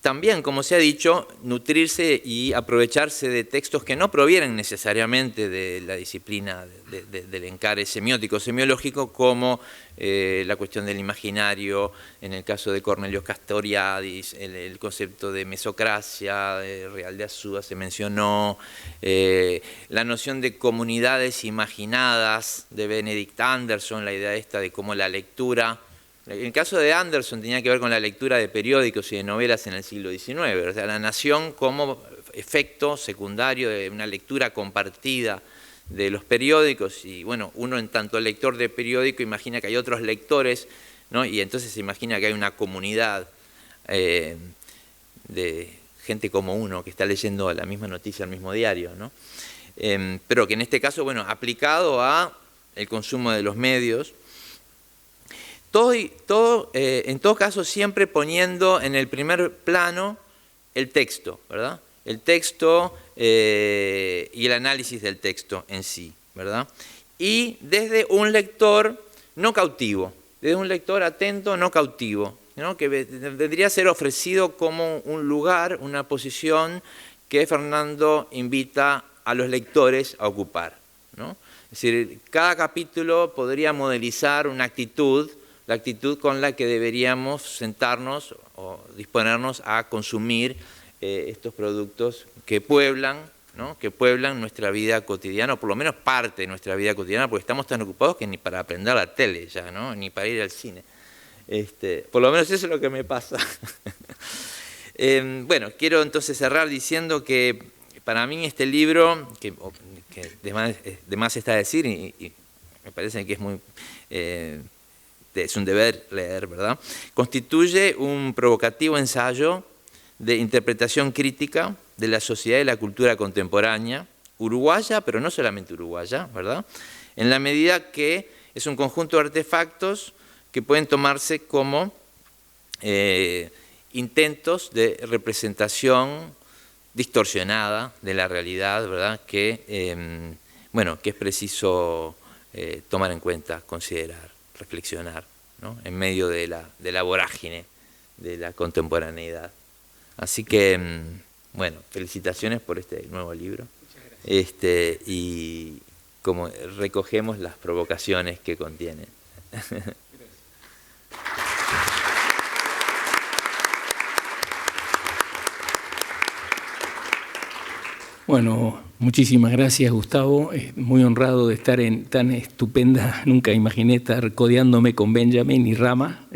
también, como se ha dicho, nutrirse y aprovecharse de textos que no provienen necesariamente de la disciplina del encare semiótico, semiológico, como la cuestión del imaginario, en el caso de Cornelius Castoriadis, el concepto de mesocracia, Real de Azúa se mencionó, la noción de comunidades imaginadas de Benedict Anderson, la idea esta de cómo la lectura. En el caso de Anderson tenía que ver con la lectura de periódicos y de novelas en el siglo XIX, o sea, la nación como efecto secundario de una lectura compartida de los periódicos, y bueno, uno en tanto lector de periódico imagina que hay otros lectores, ¿no? Y entonces se imagina que hay una comunidad de gente como uno que está leyendo la misma noticia al mismo diario, ¿no? Pero que en este caso, bueno, aplicado a el consumo de los medios, en todo caso siempre poniendo en el primer plano el texto, ¿verdad? El texto y el análisis del texto en sí, ¿verdad? Y desde un lector no cautivo, desde un lector atento no cautivo, ¿no? Que debería ser ofrecido como un lugar, una posición que Fernando invita a los lectores a ocupar, ¿no? Es decir, cada capítulo podría modelizar una actitud, la actitud con la que deberíamos sentarnos o disponernos a consumir estos productos que pueblan, ¿no? Que pueblan nuestra vida cotidiana, o por lo menos parte de nuestra vida cotidiana, porque estamos tan ocupados que ni para aprender la tele ya, ¿no? Ni para ir al cine. Por lo menos eso es lo que me pasa. Bueno, quiero entonces cerrar diciendo que para mí este libro, que de más está decir, y me parece que es muy... es un deber leer, ¿verdad? Constituye un provocativo ensayo de interpretación crítica de la sociedad y la cultura contemporánea, uruguaya, pero no solamente uruguaya, ¿verdad? En la medida que es un conjunto de artefactos que pueden tomarse como intentos de representación distorsionada de la realidad, ¿verdad? Que, bueno, que es preciso tomar en cuenta, considerar, reflexionar, ¿no? En medio de la vorágine de la contemporaneidad. Así que, bueno, felicitaciones por este nuevo libro. Y como recogemos las provocaciones que contiene. Bueno, muchísimas gracias, Gustavo. Muy honrado de estar en tan estupenda, nunca imaginé estar codeándome con Benjamin y Rama.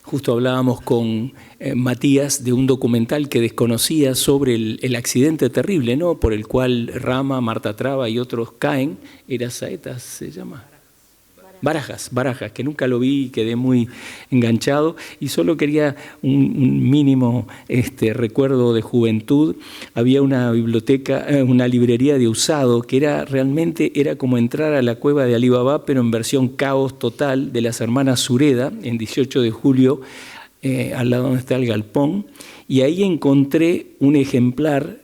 Justo hablábamos con Matías de un documental que desconocía sobre el accidente terrible, ¿no? Por el cual Rama, Marta Traba y otros caen. ¿Era Saetas, se llama? Barajas, que nunca lo vi y quedé muy enganchado, y solo quería un mínimo recuerdo de juventud. Había una biblioteca, una librería de usado que realmente era como entrar a la cueva de Alibaba, pero en versión caos total, de las hermanas Sureda, en 18 de julio, al lado donde está el galpón, y ahí encontré un ejemplar,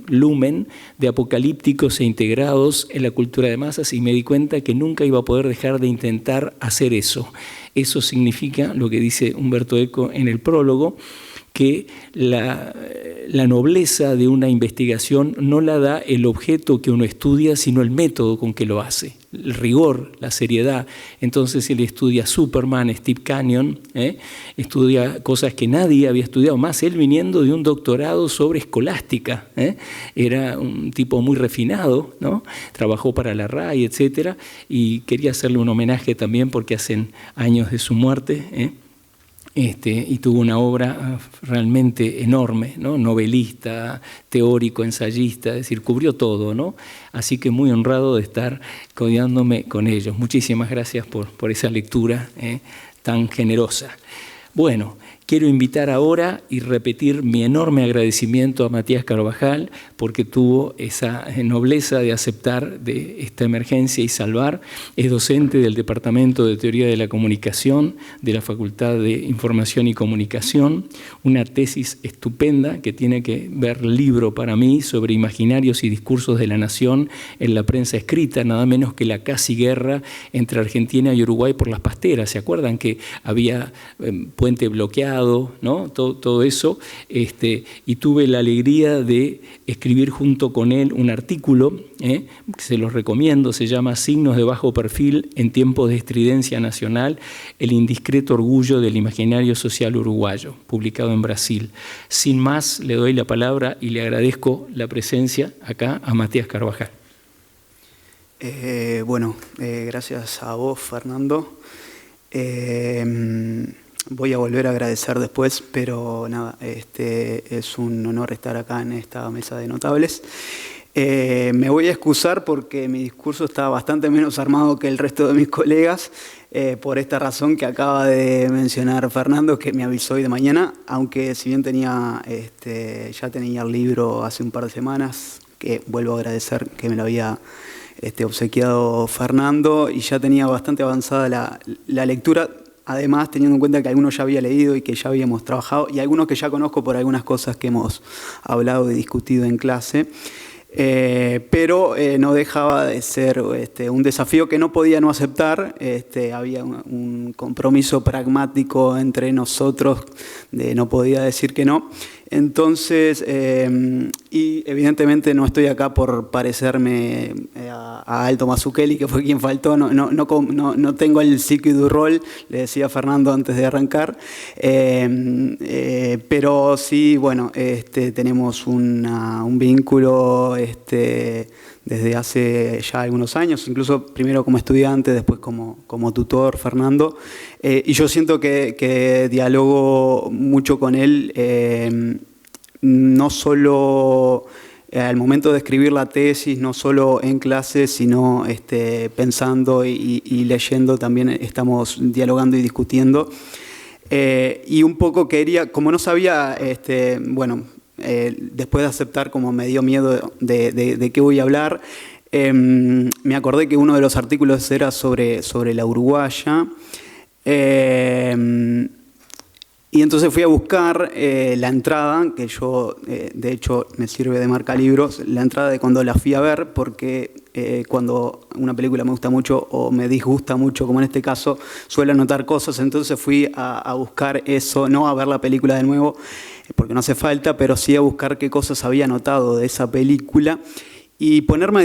Lumen, de Apocalípticos e integrados en la cultura de masas, y me di cuenta que nunca iba a poder dejar de intentar hacer eso. Eso significa, lo que dice Humberto Eco en el prólogo, que la nobleza de una investigación no la da el objeto que uno estudia, sino el método con que lo hace, el rigor, la seriedad. Entonces él estudia Superman, Steve Canyon, estudia cosas que nadie había estudiado, más él viniendo de un doctorado sobre escolástica. Era un tipo muy refinado, ¿no? Trabajó para la RAI, etcétera, y quería hacerle un homenaje también porque hacen años de su muerte, y tuvo una obra realmente enorme, ¿no? Novelista, teórico, ensayista, es decir, cubrió todo, ¿no? Así que muy honrado de estar codeándome con ellos. Muchísimas gracias por esa lectura tan generosa. Bueno, quiero invitar ahora y repetir mi enorme agradecimiento a Matías Carvajal porque tuvo esa nobleza de aceptar de esta emergencia y salvar. Es docente del Departamento de Teoría de la Comunicación de la Facultad de Información y Comunicación, una tesis estupenda que tiene que ver libro para mí sobre imaginarios y discursos de la nación en la prensa escrita, nada menos que la casi guerra entre Argentina y Uruguay por las pasteras. ¿Se acuerdan que había puente bloqueado Estado, ¿no? Todo eso, y tuve la alegría de escribir junto con él un artículo, que se los recomiendo, se llama Signos de bajo perfil en tiempos de estridencia nacional, el indiscreto orgullo del imaginario social uruguayo, publicado en Brasil. Sin más, le doy la palabra y le agradezco la presencia acá a Matías Carvajal. Gracias a vos, Fernando. Voy a volver a agradecer después, pero nada, es un honor estar acá en esta mesa de notables. Me voy a excusar porque mi discurso está bastante menos armado que el resto de mis colegas, por esta razón que acaba de mencionar Fernando, que me avisó hoy de mañana, aunque si bien ya tenía el libro hace un par de semanas, que vuelvo a agradecer que me lo había obsequiado Fernando, y ya tenía bastante avanzada la lectura, además teniendo en cuenta que algunos ya había leído y que ya habíamos trabajado, y algunos que ya conozco por algunas cosas que hemos hablado y discutido en clase, pero no dejaba de ser un desafío que no podía no aceptar. Había un compromiso pragmático entre nosotros, no podía decir que no. Entonces, y evidentemente no estoy acá por parecerme a Alto Mazzucchelli, que fue quien faltó, no tengo el psico y du rol, le decía Fernando antes de arrancar, pero sí, bueno, tenemos un vínculo desde hace ya algunos años, incluso primero como estudiante, después como tutor, Fernando, y yo siento que dialogo mucho con él, no solo al momento de escribir la tesis, no solo en clase, sino pensando y leyendo, también estamos dialogando y discutiendo. Y un poco quería, como no sabía, después de aceptar, como me dio miedo de qué voy a hablar, me acordé que uno de los artículos era sobre la uruguaya, y entonces fui a buscar la entrada, que yo, de hecho, me sirve de marcalibros, la entrada de cuando la fui a ver, porque cuando una película me gusta mucho o me disgusta mucho, como en este caso, suelo anotar cosas, entonces fui a buscar eso, no a ver la película de nuevo, porque no hace falta, pero sí a buscar qué cosas había anotado de esa película y ponerme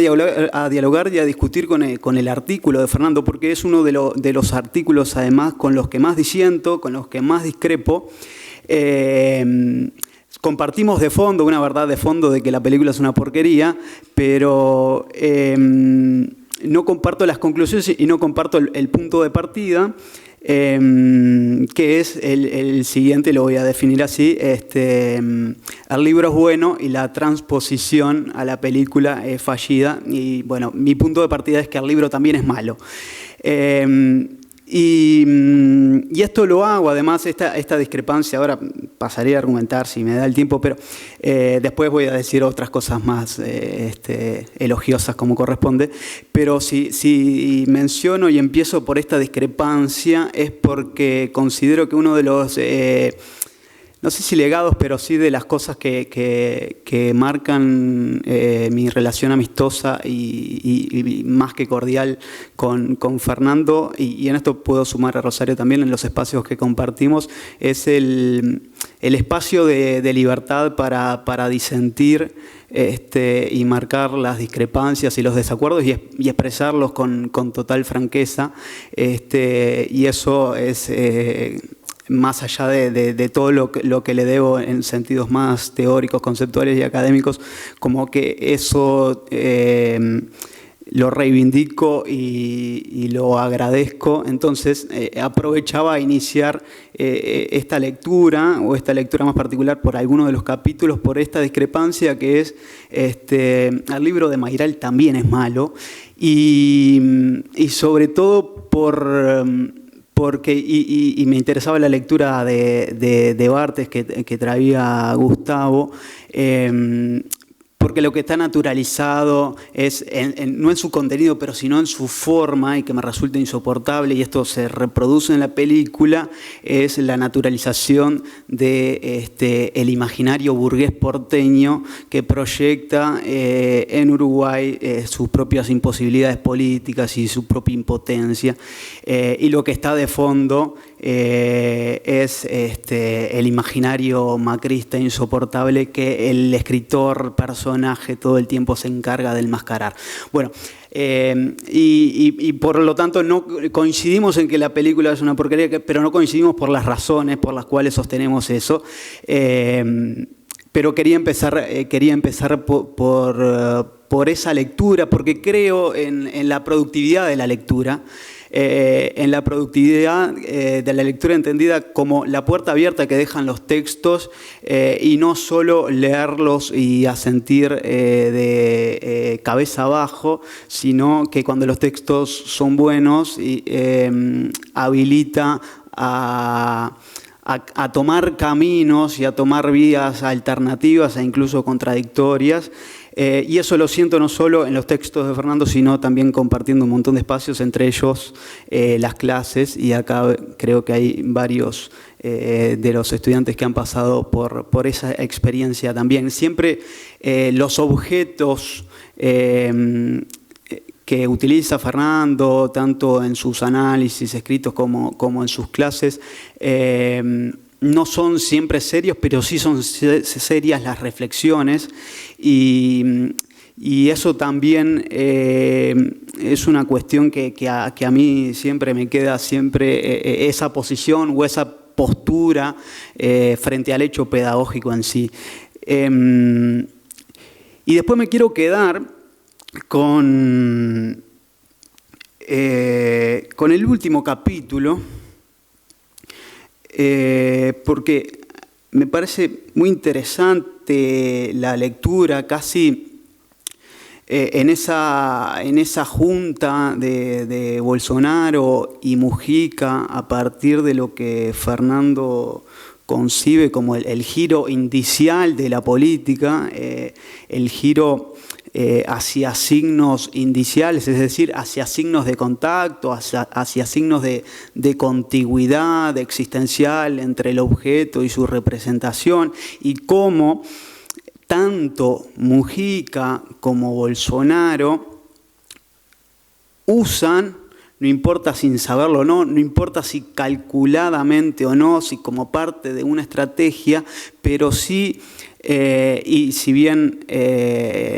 a dialogar y a discutir con el artículo de Fernando, porque es uno de los artículos, además, con los que más disiento, con los que más discrepo. Compartimos de fondo, una verdad de fondo de que la película es una porquería, pero no comparto las conclusiones y no comparto el punto de partida, que es el siguiente, lo voy a definir así. El libro es bueno y la transposición a la película es fallida, y bueno, mi punto de partida es que el libro también es malo. Y esto lo hago, además, esta discrepancia, ahora pasaré a argumentar si me da el tiempo, pero después voy a decir otras cosas más elogiosas como corresponde, pero si menciono y empiezo por esta discrepancia es porque considero que uno de los, no sé si legados, pero sí de las cosas que marcan mi relación amistosa y más que cordial con Fernando, y en esto puedo sumar a Rosario también en los espacios que compartimos, es el espacio de libertad para disentir y marcar las discrepancias y los desacuerdos y expresarlos con total franqueza, y eso es... más allá de todo lo que le debo en sentidos más teóricos, conceptuales y académicos, como que eso lo reivindico y lo agradezco. Entonces aprovechaba a iniciar esta lectura, o esta lectura más particular por alguno de los capítulos, por esta discrepancia que es, el libro de Mayral también es malo, y sobre todo porque me interesaba la lectura de Barthes que traía Gustavo, porque lo que está naturalizado es, no en su contenido, pero sino en su forma, y que me resulta insoportable, y esto se reproduce en la película, es la naturalización el imaginario burgués porteño que proyecta en Uruguay sus propias imposibilidades políticas y su propia impotencia, y lo que está de fondo es el imaginario macrista insoportable que el escritor, personaje, todo el tiempo se encarga de enmascarar. Bueno, y por lo tanto no coincidimos en que la película es una porquería, pero no coincidimos por las razones por las cuales sostenemos eso. Pero quería empezar por esa lectura, porque creo en la productividad de la lectura, en la productividad de la lectura entendida como la puerta abierta que dejan los textos y no solo leerlos y asentir de cabeza abajo, sino que cuando los textos son buenos habilita a tomar caminos y a tomar vías alternativas e incluso contradictorias. Y eso lo siento no solo en los textos de Fernando, sino también compartiendo un montón de espacios, entre ellos las clases. Y acá creo que hay varios de los estudiantes que han pasado por esa experiencia también. Siempre los objetos que utiliza Fernando, tanto en sus análisis escritos como en sus clases, no son siempre serios, pero sí son serias las reflexiones, y eso también es una cuestión que a mí siempre me queda esa posición o esa postura frente al hecho pedagógico en sí. Y después me quiero quedar con el último capítulo, porque me parece muy interesante la lectura, casi en esa junta de Bolsonaro y Mujica, a partir de lo que Fernando concibe como el giro indicial de la política, el giro hacia signos indiciales, es decir, hacia signos de contacto, hacia signos de contigüidad existencial entre el objeto y su representación, y cómo tanto Mujica como Bolsonaro usan, no importa sin saberlo o no importa si calculadamente o no, si como parte de una estrategia, pero sí, y si bien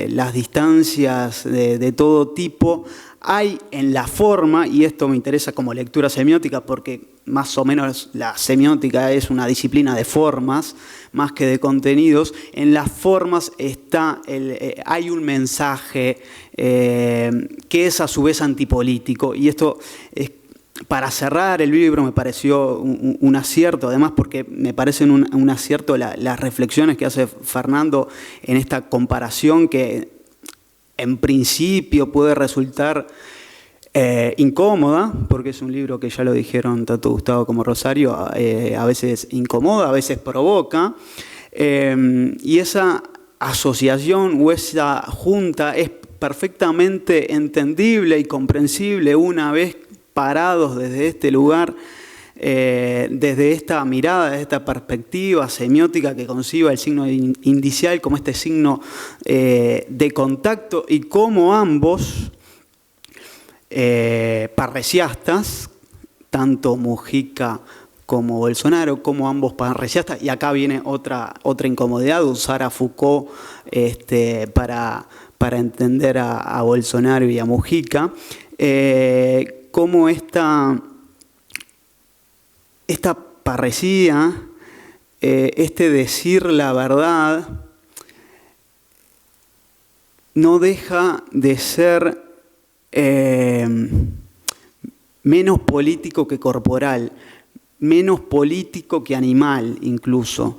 las distancias de todo tipo, hay en la forma, y esto me interesa como lectura semiótica porque más o menos la semiótica es una disciplina de formas más que de contenidos, en las formas hay un mensaje que es a su vez antipolítico, y esto es, para cerrar el libro me pareció un acierto, además porque me parecen un acierto las reflexiones que hace Fernando en esta comparación que en principio puede resultar incómoda, porque es un libro que ya lo dijeron tanto Gustavo como Rosario, a veces incomoda, a veces provoca, y esa asociación o esa junta es perfectamente entendible y comprensible una vez parados desde este lugar, desde esta mirada, desde esta perspectiva semiótica que conciba el signo indicial como este signo de contacto, y cómo ambos parresiastas, tanto Mujica como Bolsonaro, como ambos parresiastas, y acá viene otra incomodidad, usar a Foucault para entender a Bolsonaro y a Mujica, cómo esta parresía, decir la verdad, no deja de ser menos político que corporal, menos político que animal incluso.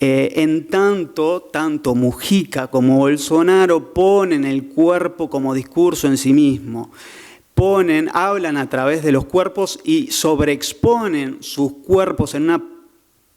En tanto Mujica como Bolsonaro ponen el cuerpo como discurso en sí mismo, hablan a través de los cuerpos y sobreexponen sus cuerpos en una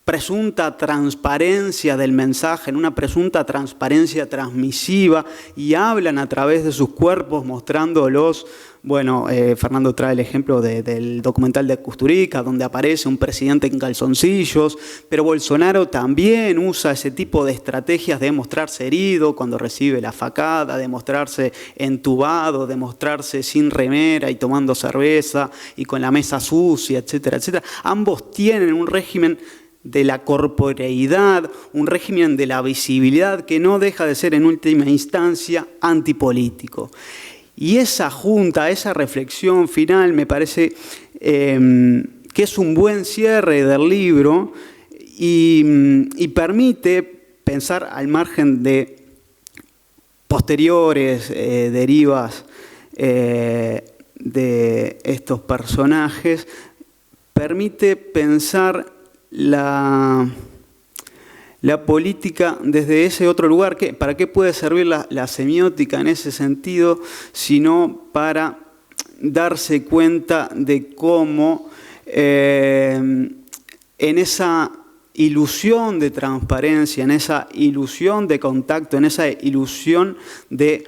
presunta transparencia del mensaje, en una presunta transparencia transmisiva, y hablan a través de sus cuerpos mostrándolos. Bueno, Fernando trae el ejemplo del documental de Kusturica, donde aparece un presidente en calzoncillos, pero Bolsonaro también usa ese tipo de estrategias de mostrarse herido cuando recibe la facada, de mostrarse entubado, de mostrarse sin remera y tomando cerveza y con la mesa sucia, etcétera, etcétera. Ambos tienen un régimen de la corporeidad, un régimen de la visibilidad que no deja de ser en última instancia antipolítico. Y esa junta, esa reflexión final me parece que es un buen cierre del libro y permite pensar al margen de posteriores derivas de estos personajes, permite pensar la política desde ese otro lugar. ¿Para qué puede servir la semiótica en ese sentido? Sino para darse cuenta de cómo en esa ilusión de transparencia, en esa ilusión de contacto, en esa ilusión de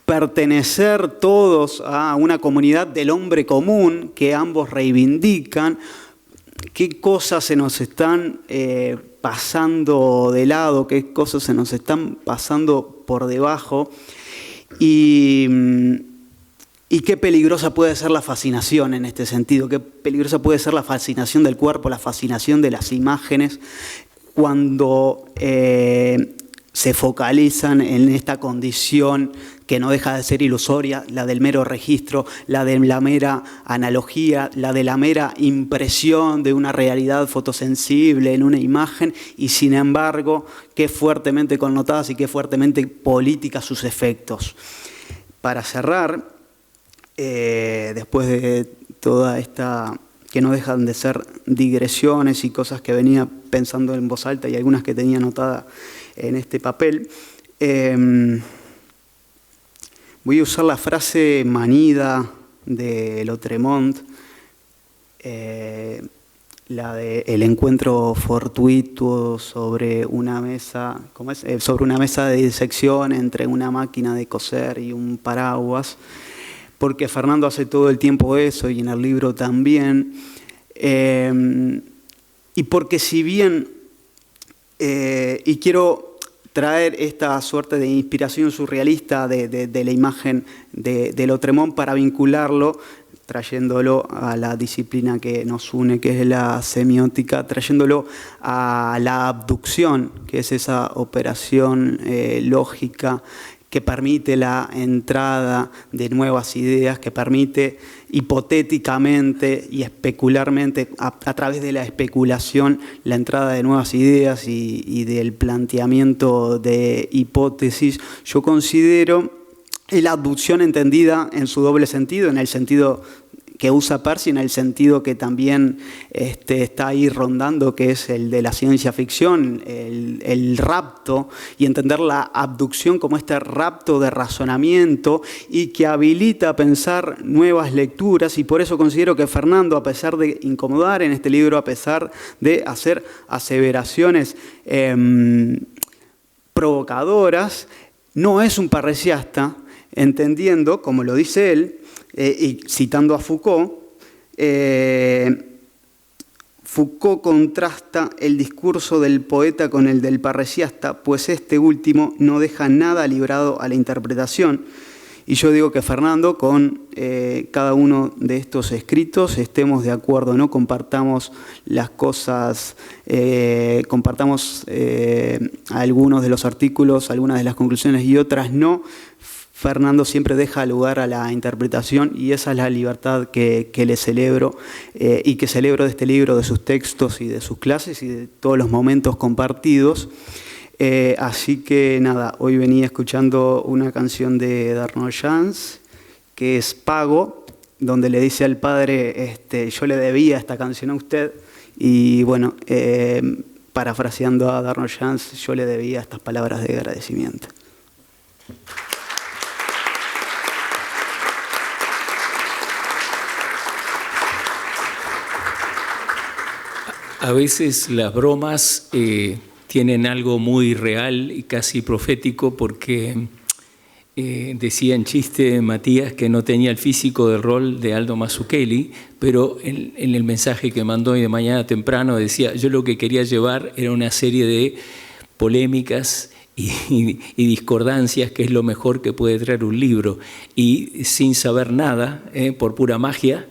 pertenecer todos a una comunidad del hombre común que ambos reivindican, qué cosas se nos están pasando de lado, qué cosas se nos están pasando por debajo y qué peligrosa puede ser la fascinación en este sentido, qué peligrosa puede ser la fascinación del cuerpo, la fascinación de las imágenes cuando se focalizan en esta condición que no deja de ser ilusoria, la del mero registro, la de la mera analogía, la de la mera impresión de una realidad fotosensible en una imagen, y sin embargo, qué fuertemente connotadas y qué fuertemente políticas sus efectos. Para cerrar, después de toda esta, que no dejan de ser digresiones y cosas que venía pensando en voz alta y algunas que tenía anotada en este papel, voy a usar la frase manida de Lautréamont, la de el encuentro fortuito sobre una mesa, sobre una mesa de disección entre una máquina de coser y un paraguas, porque Fernando hace todo el tiempo eso y en el libro también, y porque si bien, y quiero traer esta suerte de inspiración surrealista de la imagen de Lautréamont para vincularlo, trayéndolo a la disciplina que nos une, que es la semiótica, trayéndolo a la abducción, que es esa operación lógica que permite la entrada de nuevas ideas, que permite hipotéticamente y especularmente, a través de la especulación, la entrada de nuevas ideas y del planteamiento de hipótesis. Yo considero la abducción entendida en su doble sentido, en el sentido que usa Percy, en el sentido que también está ahí rondando, que es el de la ciencia ficción, el rapto, y entender la abducción como este rapto de razonamiento y que habilita a pensar nuevas lecturas. Y por eso considero que Fernando, a pesar de incomodar en este libro, a pesar de hacer aseveraciones provocadoras, no es un parresiasta, entendiendo, como lo dice él, y citando a Foucault, Foucault contrasta el discurso del poeta con el del parresiasta, pues este último no deja nada librado a la interpretación. Y yo digo que Fernando, con cada uno de estos escritos, estemos de acuerdo, no compartamos las cosas, compartamos algunos de los artículos, algunas de las conclusiones y otras no. Fernando siempre deja lugar a la interpretación y esa es la libertad que le celebro y que celebro de este libro, de sus textos y de sus clases y de todos los momentos compartidos. Así que nada, hoy venía escuchando una canción de Darnold Jans que es Pago, donde le dice al padre, yo le debía esta canción a usted, y bueno, parafraseando a Darnold Jans, yo le debía estas palabras de agradecimiento. A veces las bromas tienen algo muy real y casi profético, porque decía en chiste Matías que no tenía el físico del rol de Aldo Mazzucchelli, pero en el mensaje que mandó hoy de mañana temprano decía: yo lo que quería llevar era una serie de polémicas y discordancias, que es lo mejor que puede traer un libro, y sin saber nada, por pura magia,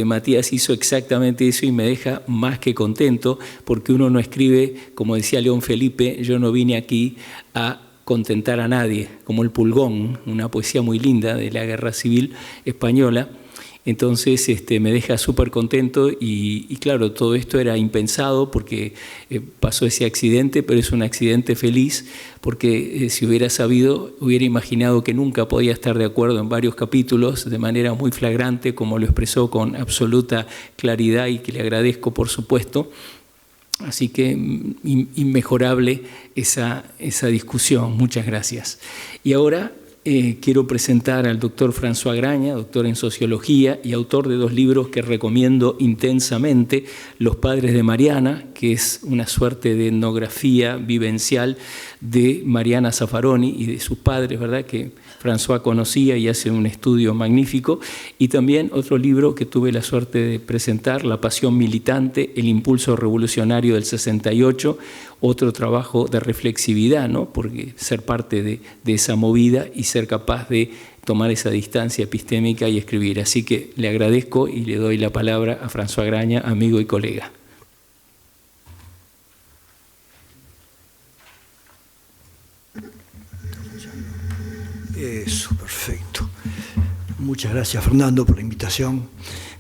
Matías hizo exactamente eso y me deja más que contento, porque uno no escribe, como decía León Felipe, yo no vine aquí a contentar a nadie, como El Pulgón, una poesía muy linda de la Guerra Civil Española. Entonces me deja súper contento y claro, todo esto era impensado porque pasó ese accidente, pero es un accidente feliz, porque si hubiera sabido, hubiera imaginado que nunca podía estar de acuerdo en varios capítulos de manera muy flagrante, como lo expresó con absoluta claridad y que le agradezco, por supuesto. Así que inmejorable esa discusión. Muchas gracias. Y ahora quiero presentar al doctor François Graña, doctor en Sociología y autor de 2 libros que recomiendo intensamente: Los padres de Mariana, que es una suerte de etnografía vivencial de Mariana Zaffaroni y de sus padres, ¿verdad?, que François conocía y hace un estudio magnífico. Y también otro libro que tuve la suerte de presentar, La pasión militante, el impulso revolucionario del 68, otro trabajo de reflexividad, ¿no?, porque ser parte de esa movida y ser capaz de tomar esa distancia epistémica y escribir. Así que le agradezco y le doy la palabra a François Graña, amigo y colega. Eso, perfecto. Muchas gracias, Fernando, por la invitación.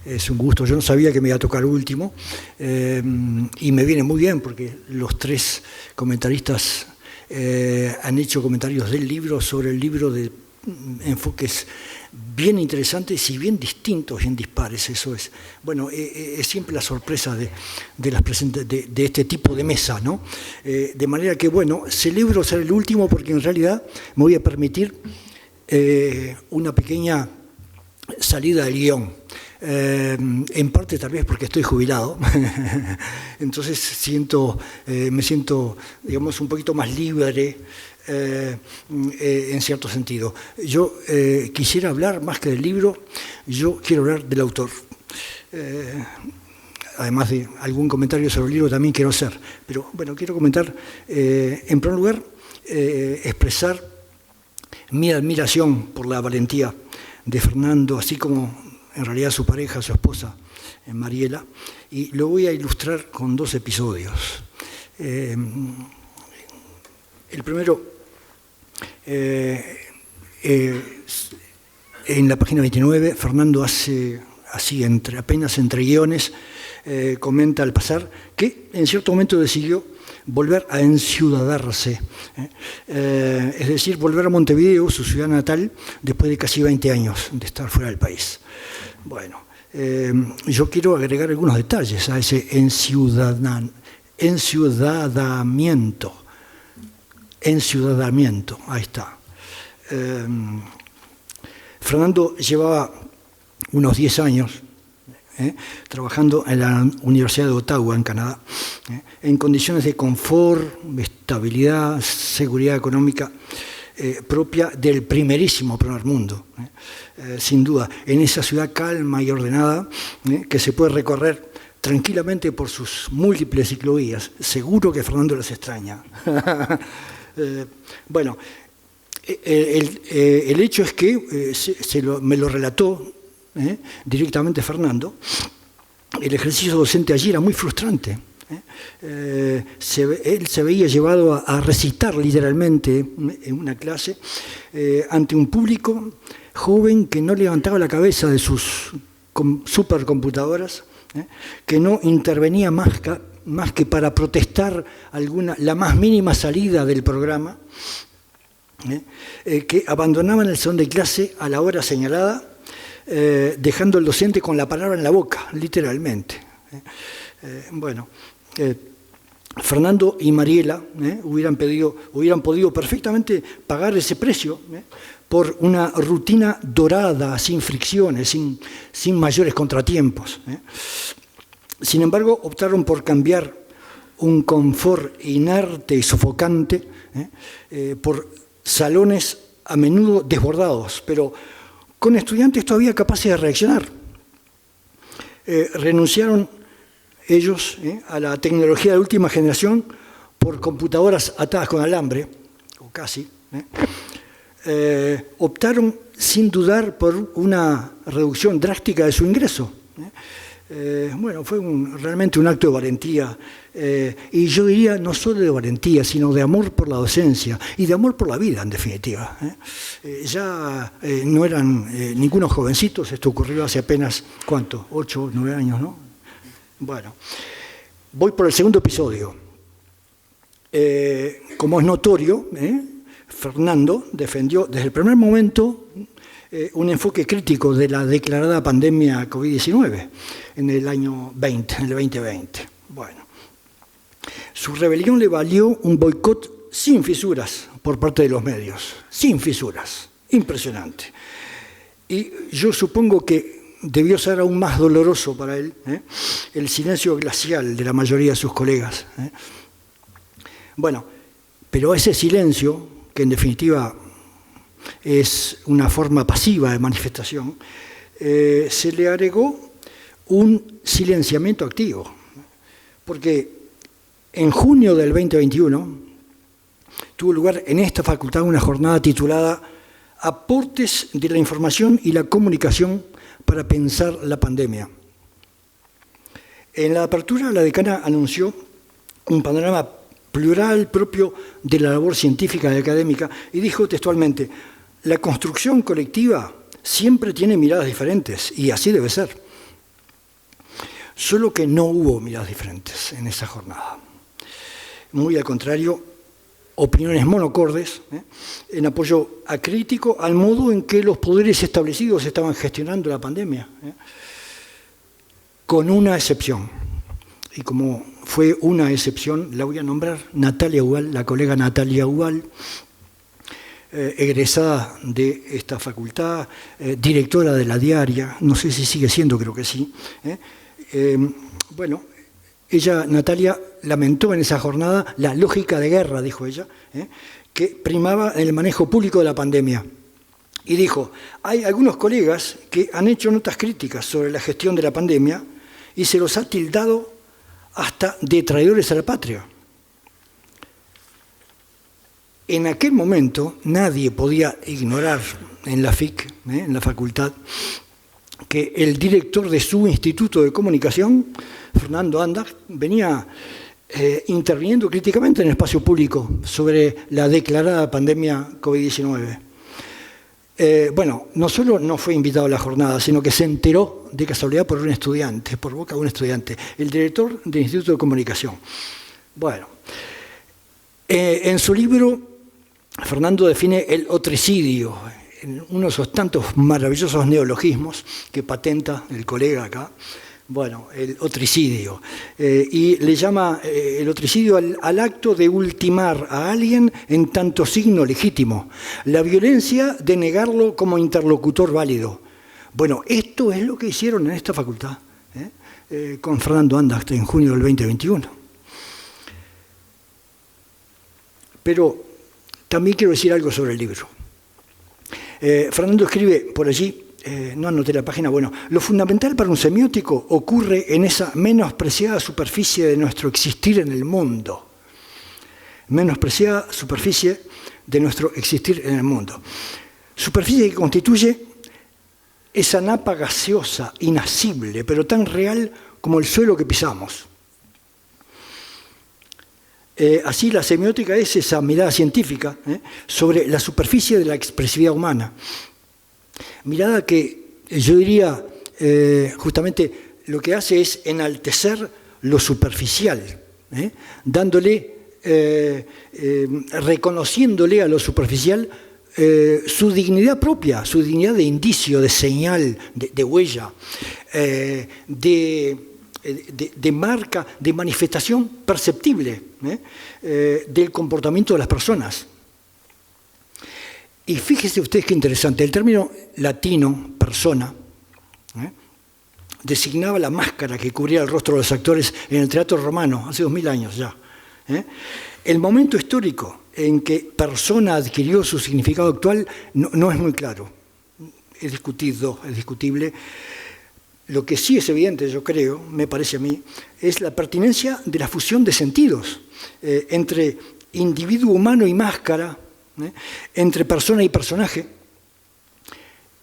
Es un gusto. Yo no sabía que me iba a tocar último y me viene muy bien porque los 3 comentaristas han hecho comentarios del libro, sobre el libro, de enfoques bien interesantes y bien distintos, bien dispares. Eso es, bueno, es siempre la sorpresa de este tipo de mesa, ¿no? De manera que, bueno, celebro ser el último porque en realidad me voy a permitir una pequeña salida del guión. En parte tal vez porque estoy jubilado, entonces me siento, digamos, un poquito más libre en cierto sentido. Yo quisiera hablar más que del libro, yo quiero hablar del autor. Además de algún comentario sobre el libro también quiero hacer, pero bueno, quiero comentar, en primer lugar, expresar mi admiración por la valentía de Fernando, así como en realidad su pareja, su esposa, Mariela, y lo voy a ilustrar con 2 episodios. El primero, en la página 29, Fernando hace así, apenas entre guiones, comenta al pasar que en cierto momento decidió volver a enciudadarse, es decir, volver a Montevideo, su ciudad natal, después de casi 20 años de estar fuera del país. Bueno, yo quiero agregar algunos detalles a ese enciudadamiento, ahí está. Fernando llevaba unos 10 años trabajando en la Universidad de Ottawa, en Canadá, en condiciones de confort, estabilidad, seguridad económica propia del primerísimo primer mundo, sin duda, en esa ciudad calma y ordenada que se puede recorrer tranquilamente por sus múltiples ciclovías. Seguro que Fernando las extraña. Bueno, el hecho es que me lo relató directamente Fernando. El ejercicio docente allí era muy frustrante. Él se veía llevado a recitar literalmente en una clase ante un público joven que no levantaba la cabeza de sus supercomputadoras, que no intervenía más que para protestar la más mínima salida del programa, que abandonaban el salón de clase a la hora señalada, dejando al docente con la palabra en la boca, literalmente. Bueno, Fernando y Mariela hubieran podido perfectamente pagar ese precio por una rutina dorada, sin fricciones, sin mayores contratiempos. Sin embargo, optaron por cambiar un confort inerte y sofocante por salones a menudo desbordados, pero con estudiantes todavía capaces de reaccionar. Renunciaron ellos a la tecnología de última generación por computadoras atadas con alambre, o casi. Optaron sin dudar por una reducción drástica de su ingreso. Bueno, fue realmente un acto de valentía, y yo diría no solo de valentía, sino de amor por la docencia y de amor por la vida, en definitiva. Ya no eran ningunos jovencitos, esto ocurrió hace apenas, ¿cuánto? 8 o 9 años, ¿no? Bueno, voy por el segundo episodio. Como es notorio, Fernando defendió desde el primer momento un enfoque crítico de la declarada pandemia COVID-19 en el año 2020. Bueno, su rebelión le valió un boicot sin fisuras por parte de los medios, sin fisuras, impresionante. Y yo supongo que debió ser aún más doloroso para él el silencio glacial de la mayoría de sus colegas. Bueno, pero ese silencio, que en definitiva es una forma pasiva de manifestación, se le agregó un silenciamiento activo, porque en junio del 2021 tuvo lugar en esta facultad una jornada titulada Aportes de la información y la comunicación para pensar la pandemia. En la apertura, la decana anunció un panorama plural propio de la labor científica y académica y dijo textualmente: la construcción colectiva siempre tiene miradas diferentes y así debe ser. Solo que no hubo miradas diferentes en esa jornada. Muy al contrario, opiniones monocordes en apoyo acrítico al modo en que los poderes establecidos estaban gestionando la pandemia, con una excepción. Y como fue una excepción, la voy a nombrar, Natalia Ubal, la colega Natalia Ubal, egresada de esta facultad, directora de la Diaria, no sé si sigue siendo, creo que sí. Bueno, ella, Natalia, lamentó en esa jornada la lógica de guerra, dijo ella, que primaba en el manejo público de la pandemia. Y dijo, hay algunos colegas que han hecho notas críticas sobre la gestión de la pandemia y se los ha tildado hasta de traidores a la patria. En aquel momento nadie podía ignorar en la FIC, en la facultad, que el director de su instituto de comunicación, Fernando Andach, venía interviniendo críticamente en el espacio público sobre la declarada pandemia COVID-19. Bueno, no solo no fue invitado a la jornada, sino que se enteró de casualidad por un estudiante, por boca de un estudiante, el director del Instituto de Comunicación. Bueno, en su libro, Fernando define el otricidio, uno de esos tantos maravillosos neologismos que patenta el colega acá. Bueno, el otricidio. Y le llama el otricidio al acto de ultimar a alguien en tanto signo legítimo. La violencia de negarlo como interlocutor válido. Bueno, esto es lo que hicieron en esta facultad, con Fernando Andach en junio del 2021. Pero también quiero decir algo sobre el libro. Fernando escribe por allí, no anoté la página, bueno, lo fundamental para un semiótico ocurre en esa menospreciada superficie de nuestro existir en el mundo. Menospreciada superficie de nuestro existir en el mundo. Superficie que constituye esa napa gaseosa, inasible, pero tan real como el suelo que pisamos. Así la semiótica es esa mirada científica sobre la superficie de la expresividad humana. Mirada que yo diría justamente lo que hace es enaltecer lo superficial, dándole, reconociéndole a lo superficial su dignidad propia, su dignidad de indicio, de señal, de huella, de marca, de manifestación perceptible del comportamiento de las personas. Y fíjese ustedes qué interesante, el término latino, persona, designaba la máscara que cubría el rostro de los actores en el teatro romano, hace 2000 años ya. El momento histórico en que persona adquirió su significado actual no es muy claro. Es discutible. Lo que sí es evidente, yo creo, me parece a mí, es la pertinencia de la fusión de sentidos entre individuo humano y máscara, entre persona y personaje,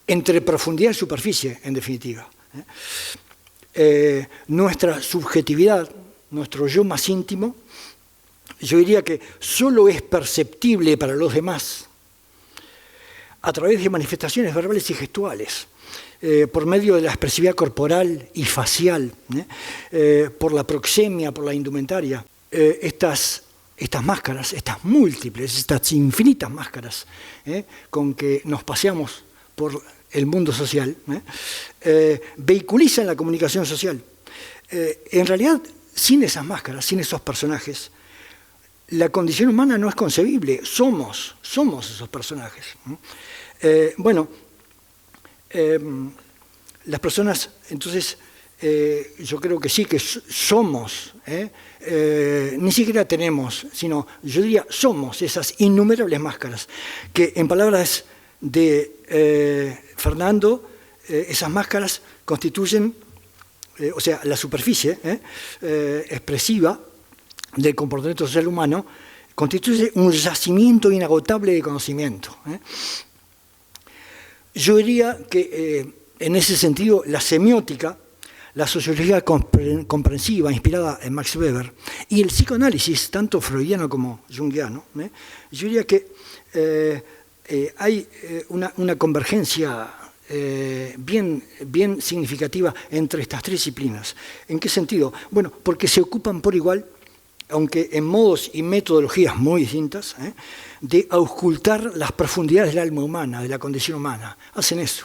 entre profundidad y superficie, en definitiva. Nuestra subjetividad, nuestro yo más íntimo, yo diría que solo es perceptible para los demás a través de manifestaciones verbales y gestuales, por medio de la expresividad corporal y facial, por la proxemia, por la indumentaria. Estas máscaras, estas múltiples, estas infinitas máscaras con que nos paseamos por el mundo social, vehiculizan la comunicación social. En realidad, sin esas máscaras, sin esos personajes, la condición humana no es concebible. Somos esos personajes. Las personas, entonces, yo creo que sí, que somos, ni siquiera tenemos, sino yo diría somos esas innumerables máscaras, que en palabras de Fernando, esas máscaras constituyen, o sea, la superficie expresiva del comportamiento social humano, constituye un yacimiento inagotable de conocimiento. Yo diría que en ese sentido la semiótica, la sociología comprensiva inspirada en Max Weber y el psicoanálisis, tanto freudiano como junguiano, yo diría que hay una convergencia bien significativa entre estas tres disciplinas. ¿En qué sentido? Bueno, porque se ocupan por igual, aunque en modos y metodologías muy distintas, de auscultar las profundidades del alma humana, de la condición humana. Hacen eso.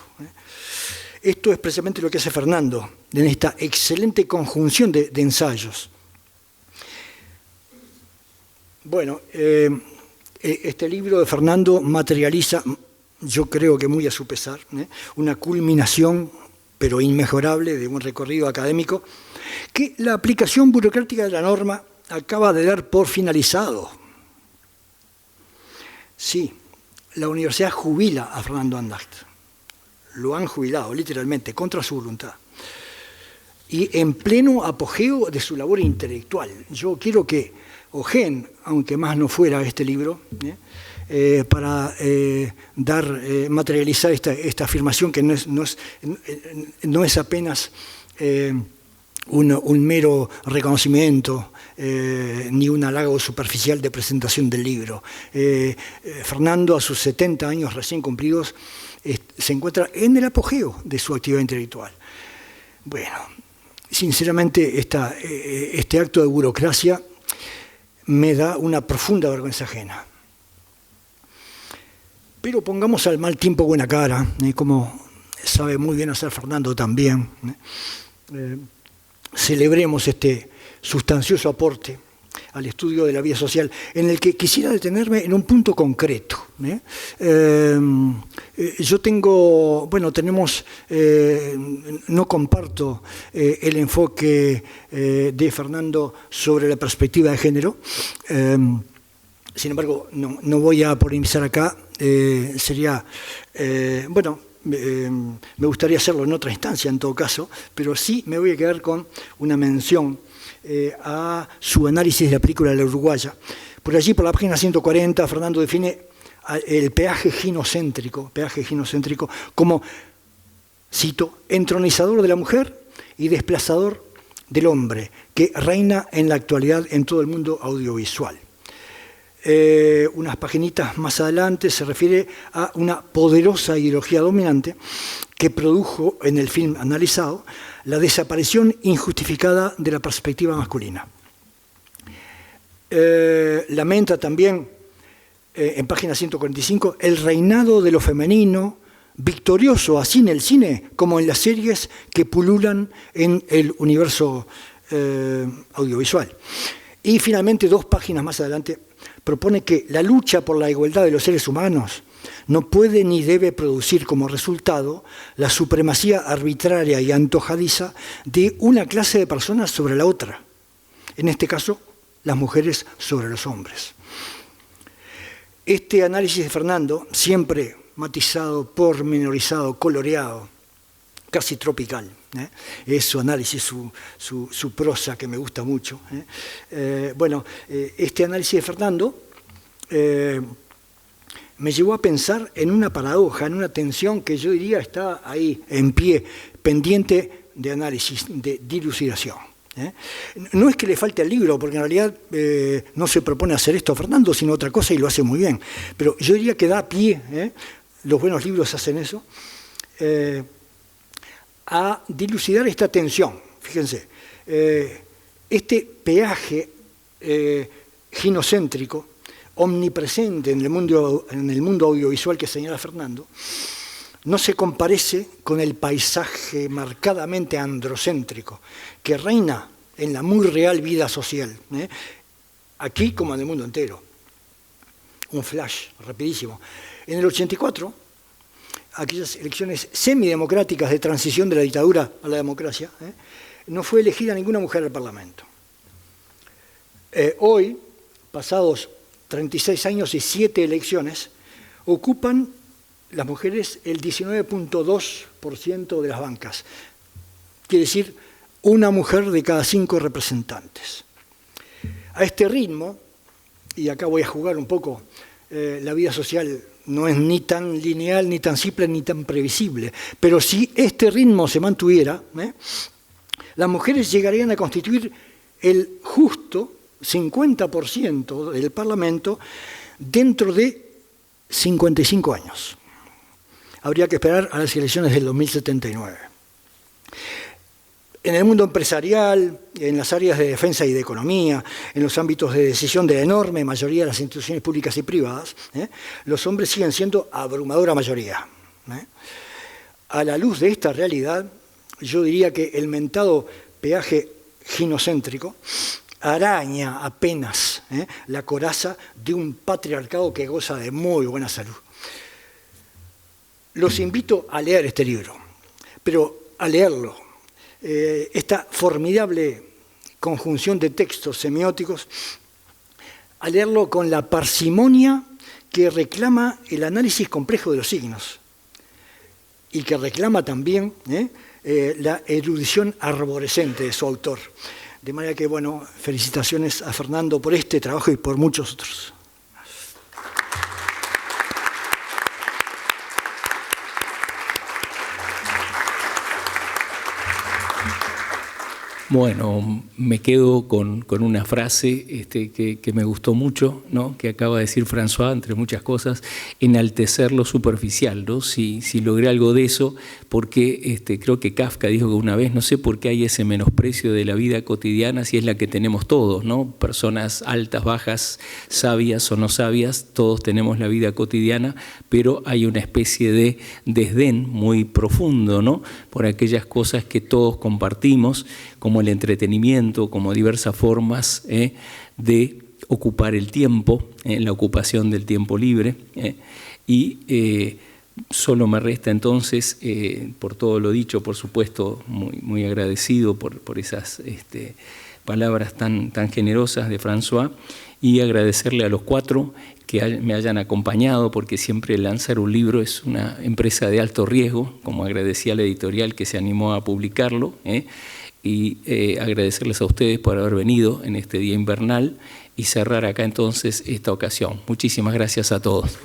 Esto es precisamente lo que hace Fernando en esta excelente conjunción de ensayos. Bueno, este libro de Fernando materializa, yo creo que muy a su pesar, una culminación, pero inmejorable, de un recorrido académico que la aplicación burocrática de la norma acaba de dar por finalizado. Sí, la universidad jubila a Fernando Andacht. Lo han jubilado, literalmente, contra su voluntad. Y en pleno apogeo de su labor intelectual. Yo quiero que ojeen, aunque más no fuera este libro, para materializar esta afirmación que no es apenas un mero reconocimiento ni un halago superficial de presentación del libro. Fernando, a sus 70 años recién cumplidos, se encuentra en el apogeo de su actividad intelectual. Bueno, sinceramente este acto de burocracia me da una profunda vergüenza ajena. Pero pongamos al mal tiempo buena cara, como sabe muy bien hacer Fernando también. Celebremos este sustancioso aporte al estudio de la vida social, en el que quisiera detenerme en un punto concreto. Yo no comparto el enfoque de Fernando sobre la perspectiva de género. Sin embargo, no voy a polemizar acá. Me gustaría hacerlo en otra instancia, en todo caso, pero sí me voy a quedar con una mención a su análisis de la película La Uruguaya. Por allí, por la página 140, Fernando define el peaje ginocéntrico como, cito, entronizador de la mujer y desplazador del hombre, que reina en la actualidad en todo el mundo audiovisual. Unas paginitas más adelante se refiere a una poderosa ideología dominante que produjo en el film analizado la desaparición injustificada de la perspectiva masculina. Lamenta también, en página 145, el reinado de lo femenino, victorioso así en el cine como en las series que pululan en el universo audiovisual. Y finalmente, 2 páginas más adelante, propone que la lucha por la igualdad de los seres humanos no puede ni debe producir como resultado la supremacía arbitraria y antojadiza de una clase de personas sobre la otra, en este caso, las mujeres sobre los hombres. Este análisis de Fernando, siempre matizado, pormenorizado, coloreado, casi tropical, es su análisis, su prosa que me gusta mucho. Este análisis de Fernando me llevó a pensar en una paradoja, en una tensión que yo diría está ahí, en pie, pendiente de análisis, de dilucidación. No es que le falte al libro, porque en realidad no se propone hacer esto Fernando, sino otra cosa y lo hace muy bien. Pero yo diría que da pie, los buenos libros hacen eso, a dilucidar esta tensión. Fíjense, este peaje ginocéntrico, omnipresente en el mundo audiovisual que señala Fernando, no se comparece con el paisaje marcadamente androcéntrico que reina en la muy real vida social, aquí como en el mundo entero. Un flash rapidísimo. En el 84, aquellas elecciones semidemocráticas de transición de la dictadura a la democracia, no fue elegida ninguna mujer al Parlamento. Hoy, pasados 36 años y 7 elecciones, ocupan las mujeres el 19.2% de las bancas. Quiere decir, una mujer de cada 5 representantes. A este ritmo, y acá voy a jugar un poco, la vida social no es ni tan lineal, ni tan simple, ni tan previsible, pero si este ritmo se mantuviera, las mujeres llegarían a constituir el justo 50% del Parlamento dentro de 55 años. Habría que esperar a las elecciones del 2079. En el mundo empresarial, en las áreas de defensa y de economía, en los ámbitos de decisión de la enorme mayoría de las instituciones públicas y privadas, los hombres siguen siendo abrumadora mayoría. A la luz de esta realidad, yo diría que el mentado peaje ginocéntrico araña apenas la coraza de un patriarcado que goza de muy buena salud. Los invito a leer este libro, pero a leerlo, esta formidable conjunción de textos semióticos, a leerlo con la parsimonia que reclama el análisis complejo de los signos y que reclama también la erudición arborescente de su autor. De manera que, bueno, felicitaciones a Fernando por este trabajo y por muchos otros. Bueno, me quedo con una frase que me gustó mucho, ¿no? Que acaba de decir François, entre muchas cosas, enaltecer lo superficial, ¿no? Si logré algo de eso, porque creo que Kafka dijo que una vez, no sé por qué hay ese menosprecio de la vida cotidiana, si es la que tenemos todos, ¿no? Personas altas, bajas, sabias o no sabias, todos tenemos la vida cotidiana, pero hay una especie de desdén muy profundo, ¿no? Por aquellas cosas que todos compartimos, como el entretenimiento, como diversas formas de ocupar el tiempo, la ocupación del tiempo libre, y solo me resta entonces, por todo lo dicho, por supuesto, muy agradecido por esas palabras tan generosas de François, y agradecerle a los 4 que me hayan acompañado, porque siempre lanzar un libro es una empresa de alto riesgo, como agradecía a la editorial que se animó a publicarlo, y agradecerles a ustedes por haber venido en este día invernal y cerrar acá entonces esta ocasión. Muchísimas gracias a todos.